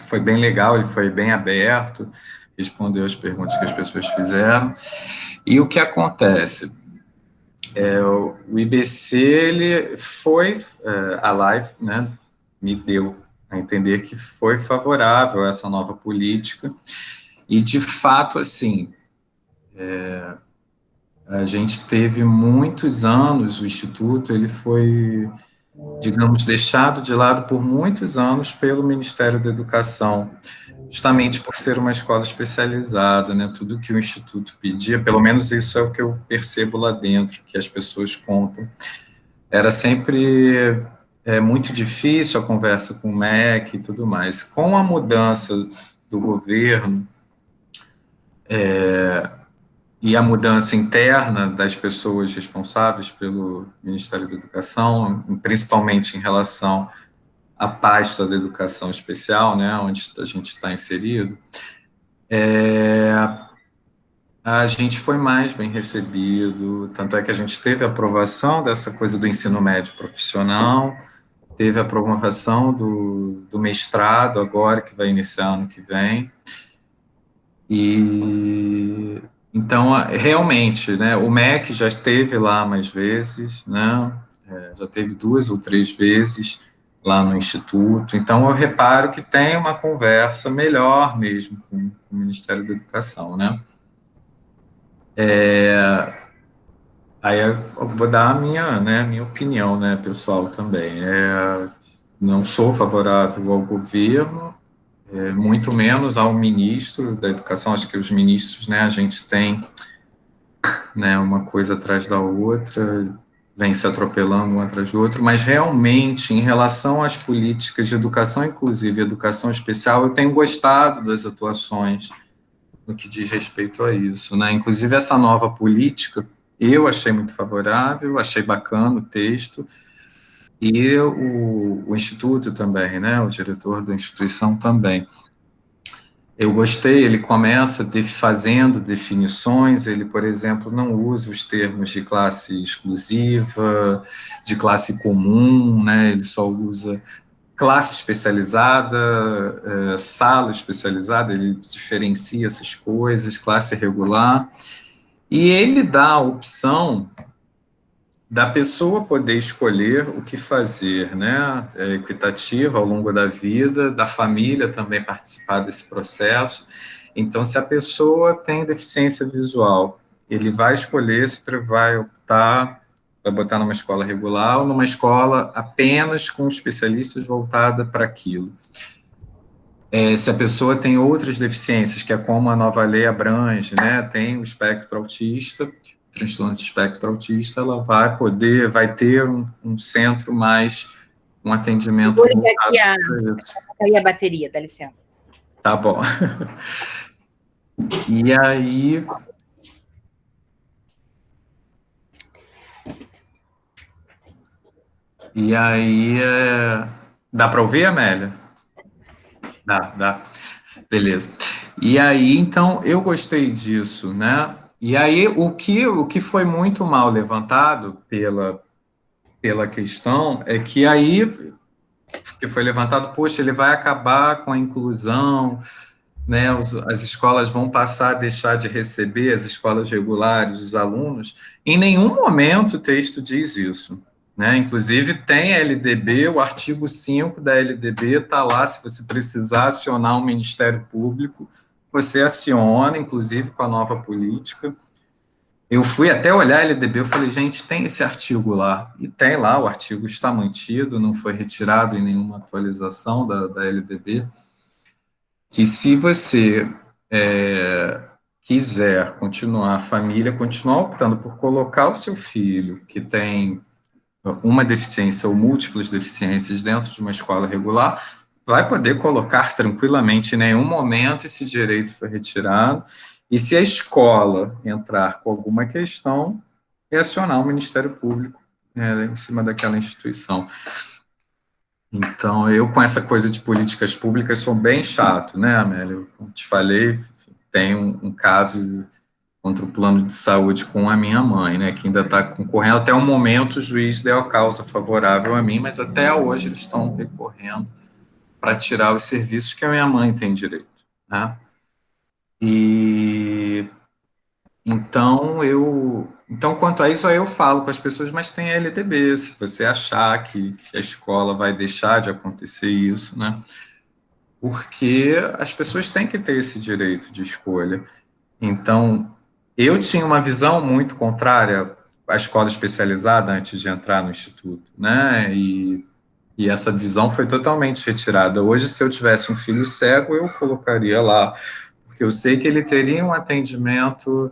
S1: Foi bem legal, ele foi bem aberto, respondeu as perguntas que as pessoas fizeram. E o que acontece? O IBC, ele foi, a live, né, me deu a entender que foi favorável a essa nova política, e de fato, assim, a gente teve muitos anos, o Instituto, ele foi, digamos, deixado de lado por muitos anos pelo Ministério da Educação, justamente por ser uma escola especializada, né, tudo que o Instituto pedia, pelo menos isso é o que eu percebo lá dentro, que as pessoas contam, era sempre muito difícil a conversa com o MEC e tudo mais. Com a mudança do governo e a mudança interna das pessoas responsáveis pelo Ministério da Educação, principalmente em relação à pasta da educação especial, né, onde a gente está inserido, a gente foi mais bem recebido, tanto é que a gente teve a aprovação dessa coisa do ensino médio profissional, teve a aprovação do mestrado agora, que vai iniciar ano que vem, e então, realmente, né, o MEC já esteve lá mais vezes, né, já teve 2 ou 3 vezes lá no Instituto, então eu reparo que tem uma conversa melhor mesmo com o Ministério da Educação, né. Aí eu vou dar a minha, né, minha opinião, né, pessoal, também. Não sou favorável ao governo, muito menos ao ministro da Educação. Acho que os ministros, né, a gente tem, né, uma coisa atrás da outra, vem se atropelando um atrás do outro, mas realmente, em relação às políticas de educação inclusiva e educação especial, eu tenho gostado das atuações no que diz respeito a isso, né? Inclusive, essa nova política, eu achei muito favorável, achei bacana o texto, e o Instituto também, né? O diretor da instituição também. Eu gostei, ele começa fazendo definições, ele, por exemplo, não usa os termos de classe exclusiva, de classe comum, né? Ele só usa classe especializada, sala especializada, ele diferencia essas coisas, classe regular, e ele dá a opção da pessoa poder escolher o que fazer, né, equitativa ao longo da vida, da família também participar desse processo. Então, se a pessoa tem deficiência visual, ele vai escolher se vai optar, vai botar numa escola regular ou numa escola apenas com especialistas voltada para aquilo. Se a pessoa tem outras deficiências, que é como a nova lei abrange, né, tem o espectro autista, transtorno de espectro autista, ela vai ter um centro mais, um
S2: Eu
S1: atendimento
S2: vou ligar aqui
S1: voltado para isso.
S2: a bateria, dá licença.
S1: Tá bom. E aí, dá para ouvir, Amélia? Dá. Beleza. E aí, então, eu gostei disso, né? E aí, o que foi muito mal levantado pela questão é que aí que foi levantado, poxa, ele vai acabar com a inclusão, né? As escolas vão passar a deixar de receber, as escolas regulares, os alunos. Em nenhum momento o texto diz isso. Né? Inclusive, tem a LDB, o artigo 5 da LDB está lá, se você precisar acionar o Ministério Público, você aciona, inclusive com a nova política. Eu fui até olhar a LDB, eu falei, gente, tem esse artigo lá. E tem lá, o artigo está mantido, não foi retirado em nenhuma atualização da LDB, que se você quiser continuar a família, continuar optando por colocar o seu filho, que tem uma deficiência ou múltiplas deficiências dentro de uma escola regular, vai poder colocar tranquilamente, em nenhum momento esse direito foi retirado, e se a escola entrar com alguma questão, é acionar o Ministério Público em cima daquela instituição. Então, eu com essa coisa de políticas públicas sou bem chato, né, Amélia? Como te falei, tem um caso contra o plano de saúde com a minha mãe, né, que ainda está concorrendo. Até o momento, o juiz deu a causa favorável a mim, mas até hoje eles estão recorrendo para tirar os serviços que a minha mãe tem direito, né? E então, quanto a isso, aí eu falo com as pessoas, mas tem a LDB, se você achar que a escola vai deixar de acontecer isso, né? Porque as pessoas têm que ter esse direito de escolha. Então, eu tinha uma visão muito contrária à escola especializada antes de entrar no instituto, né? E essa visão foi totalmente retirada. Hoje, se eu tivesse um filho cego, eu colocaria lá, porque eu sei que ele teria um atendimento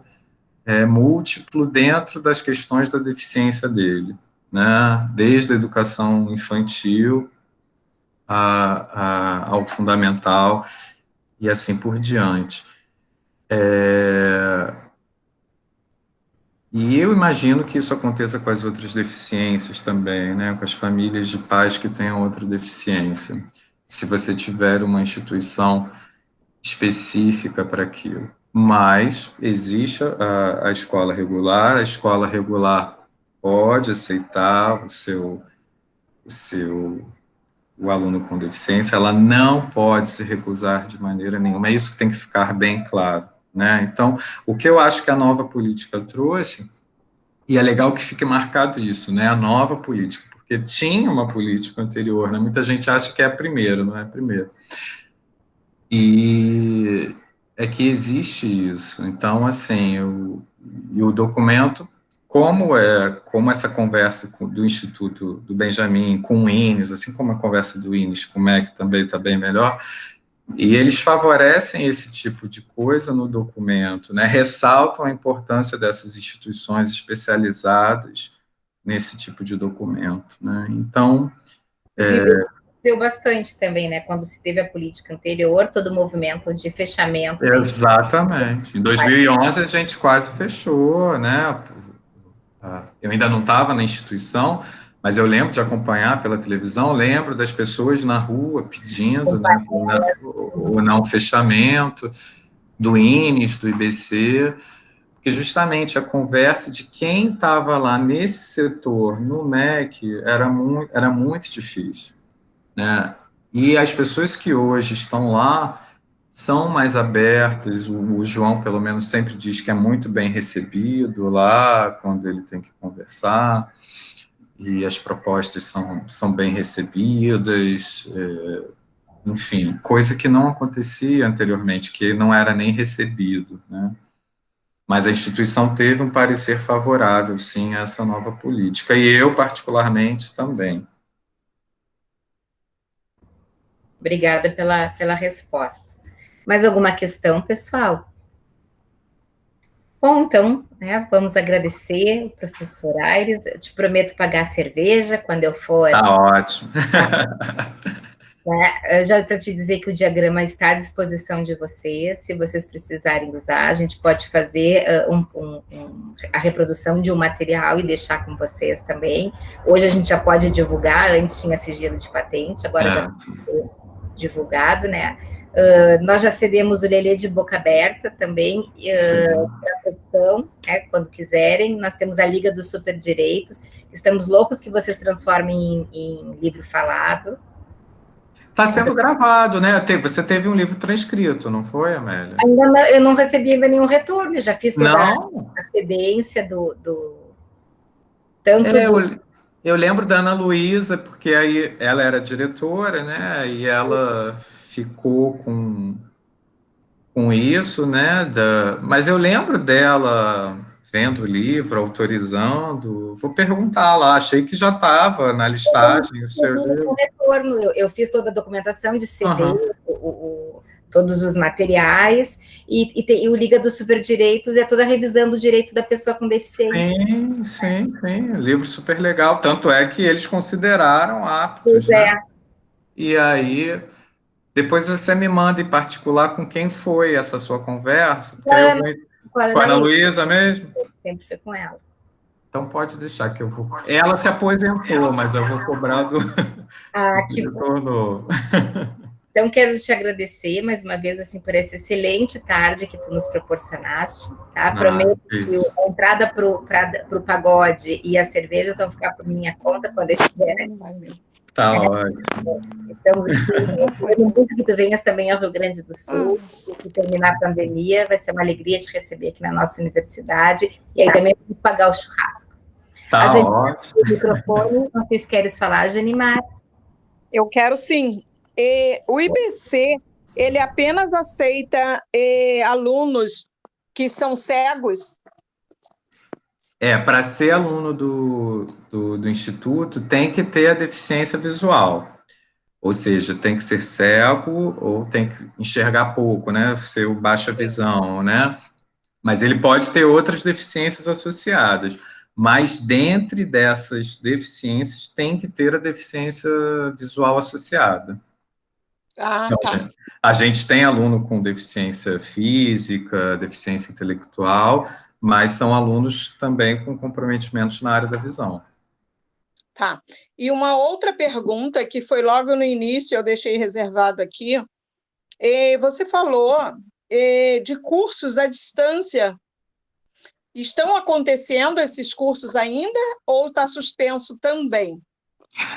S1: múltiplo dentro das questões da deficiência dele, né? Desde a educação infantil ao fundamental e assim por diante. E eu imagino que isso aconteça com as outras deficiências também, né? Com as famílias de pais que tenham outra deficiência. Se você tiver uma instituição específica para aquilo. Mas existe a escola regular pode aceitar o seu o aluno com deficiência, ela não pode se recusar de maneira nenhuma. É isso que tem que ficar bem claro, né? Então, o que eu acho que a nova política trouxe, e é legal que fique marcado isso, né? A nova política, porque tinha uma política anterior, né? Muita gente acha que é a primeira, não é a primeira. E é que existe isso. Então, assim, e o documento, como essa conversa do Instituto do Benjamin com o INES, assim como a conversa do INES com o MEC também está bem melhor, e eles favorecem esse tipo de coisa no documento, né? Ressaltam a importância dessas instituições especializadas nesse tipo de documento, né? Então,
S2: Deu bastante também, né? Quando se teve a política anterior, todo o movimento de fechamento da instituição.
S1: exatamente. Em 2011 a gente quase fechou, né? Eu ainda não estava na instituição, mas eu lembro de acompanhar pela televisão, lembro das pessoas na rua pedindo, né, o não fechamento do INES, do IBC, porque justamente a conversa de quem estava lá nesse setor, no MEC, era muito difícil, né? E as pessoas que hoje estão lá são mais abertas, o João, pelo menos, sempre diz que é muito bem recebido lá, quando ele tem que conversar, e as propostas são bem recebidas, enfim, coisa que não acontecia anteriormente, que não era nem recebido, né? Mas a instituição teve um parecer favorável, sim, a essa nova política, e eu, particularmente, também.
S2: Obrigada pela resposta. Mais alguma questão, pessoal? Bom, então, né, vamos agradecer o professor Aires. Eu te prometo pagar a cerveja quando eu for.
S1: Tá ótimo.
S2: Né, já para te dizer que o diagrama está à disposição de vocês, se vocês precisarem usar, a gente pode fazer a reprodução de um material e deixar com vocês também. Hoje a gente já pode divulgar, antes tinha sigilo de patente, agora já pode ser divulgado, né? Nós já cedemos o Lelê de boca aberta também, para a produção, né, quando quiserem. Nós temos a Liga dos Super Direitos, estamos loucos que vocês transformem em livro falado.
S1: Está sendo gravado, né? Você teve um livro transcrito, não foi, Amélia?
S2: Eu não recebi ainda nenhum retorno, já fiz toda a cedência
S1: Eu lembro da Ana Luísa, porque aí ela era diretora, né? E ela ficou com isso, né? Mas eu lembro dela vendo o livro, autorizando. Vou perguntar lá, achei que já estava na listagem o seu livro.
S2: Retorno. Eu fiz toda a documentação de CD, todos os materiais, e o Liga dos Super Direitos é toda a revisão do direito da pessoa com deficiência.
S1: Sim. Livro super legal. Tanto é que eles consideraram aptos, né? E aí, depois você me manda em particular com quem foi essa sua conversa, porque aí eu vou... Com a Ana Luísa mesmo?
S2: Sempre foi com ela.
S1: Então pode deixar que eu vou... Ela se aposentou, mas eu vou cobrar do diretor novo.
S2: Então, quero te agradecer mais uma vez, assim, por essa excelente tarde que tu nos proporcionaste, tá? Prometo que a entrada para o pagode e as cervejas vão ficar por minha conta quando eu estiver.
S1: Tá ótimo.
S2: Estamos aqui, muito que tu venhas também ao Rio Grande do Sul, que terminar a pandemia, vai ser uma alegria te receber aqui na nossa universidade, e aí também vamos pagar o churrasco.
S1: Tá ótimo.
S2: O microfone, não sei se queres falar, Janimar.
S3: Eu quero sim. O IBC, ele apenas aceita alunos que são cegos?
S1: Para ser aluno do Instituto, tem que ter a deficiência visual. Ou seja, tem que ser cego ou tem que enxergar pouco, né? Ser baixa visão, né? Mas ele pode ter outras deficiências associadas. Mas, dentre dessas deficiências, tem que ter a deficiência visual associada.
S3: Então, tá.
S1: A gente tem aluno com deficiência física, deficiência intelectual, mas são alunos também com comprometimentos na área da visão.
S3: Tá. E uma outra pergunta, que foi logo no início, eu deixei reservado aqui, você falou de cursos à distância. Estão acontecendo esses cursos ainda ou está suspenso também?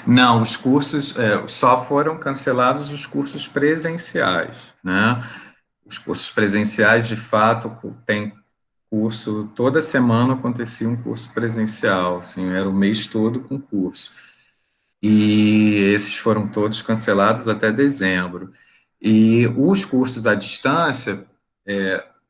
S1: Não, os cursos só foram cancelados os cursos presenciais, né? Os cursos presenciais, de fato, tem curso, toda semana acontecia um curso presencial, assim, era o mês todo com curso. E esses foram todos cancelados até dezembro. E os cursos à distância,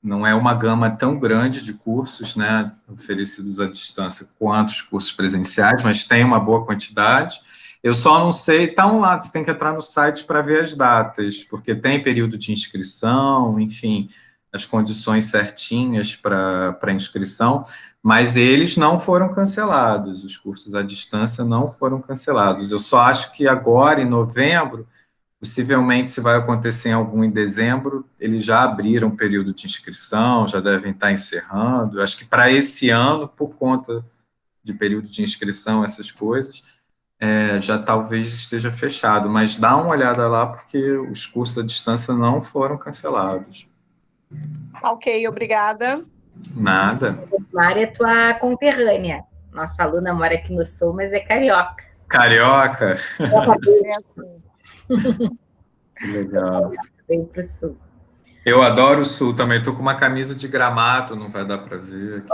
S1: não é uma gama tão grande de cursos, né, oferecidos à distância quanto os cursos presenciais, mas tem uma boa quantidade. Eu só não sei, está lá, você tem que entrar no site para ver as datas, porque tem período de inscrição, enfim, as condições certinhas para inscrição, mas eles não foram cancelados, os cursos à distância não foram cancelados. Eu só acho que agora, em novembro, possivelmente, se vai acontecer em algum em dezembro, eles já abriram o período de inscrição, já devem estar encerrando. Acho que para esse ano, por conta de período de inscrição, essas coisas, já talvez esteja fechado. Mas dá uma olhada lá, porque os cursos à distância não foram cancelados.
S3: Ok, obrigada.
S1: Nada.
S2: Mari é tua conterrânea. Nossa aluna mora aqui no Sul, mas é carioca.
S1: Carioca?
S3: É assim.
S1: Legal.
S2: Vem para o Sul.
S1: Eu adoro o Sul também, estou com uma camisa de Gramado, não vai dar para ver aqui.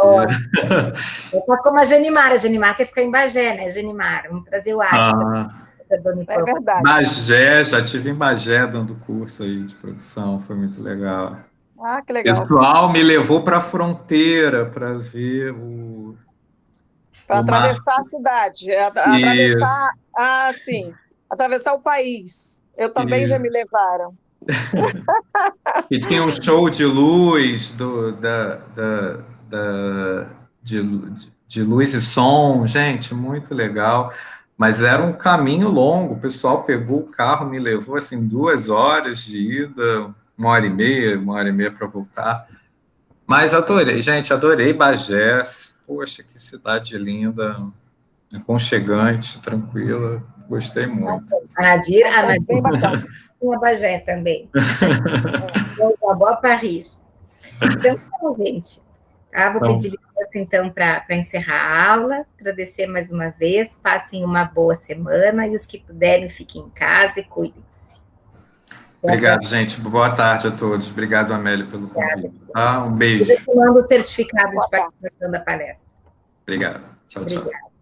S2: Eu estou como a Janimar quer ficar em Bagé, né, Janimar? Vamos trazer o Alisson.
S3: É verdade.
S1: Bagé, já estive em Bagé dando curso aí de produção, foi muito legal.
S3: Ah, que legal.
S1: O pessoal me levou para a fronteira para ver o...
S3: Para atravessar a cidade, atravessar o país. Eu também já me levaram.
S1: E tinha um show de luz de luz e som, gente, muito legal. Mas era um caminho longo. O pessoal pegou o carro, me levou assim 2 horas de ida, 1h30 para voltar. Mas adorei, gente, adorei Bagé. Poxa, que cidade linda, aconchegante, tranquila. Gostei muito.
S2: A Nadir,
S3: Bem bacana.
S2: a Bagé também. A boa Paris. Então, gente, vou pedir licença, então, para encerrar a aula, agradecer mais uma vez, passem uma boa semana, e os que puderem, fiquem em casa e cuidem-se.
S1: Obrigado, gente. Boa tarde a todos. Obrigado, Amélia, pelo convite. Tá? Um beijo.
S2: Eu te mando o certificado de participação da palestra.
S1: Obrigado. Tchau, tchau.
S2: Obrigada.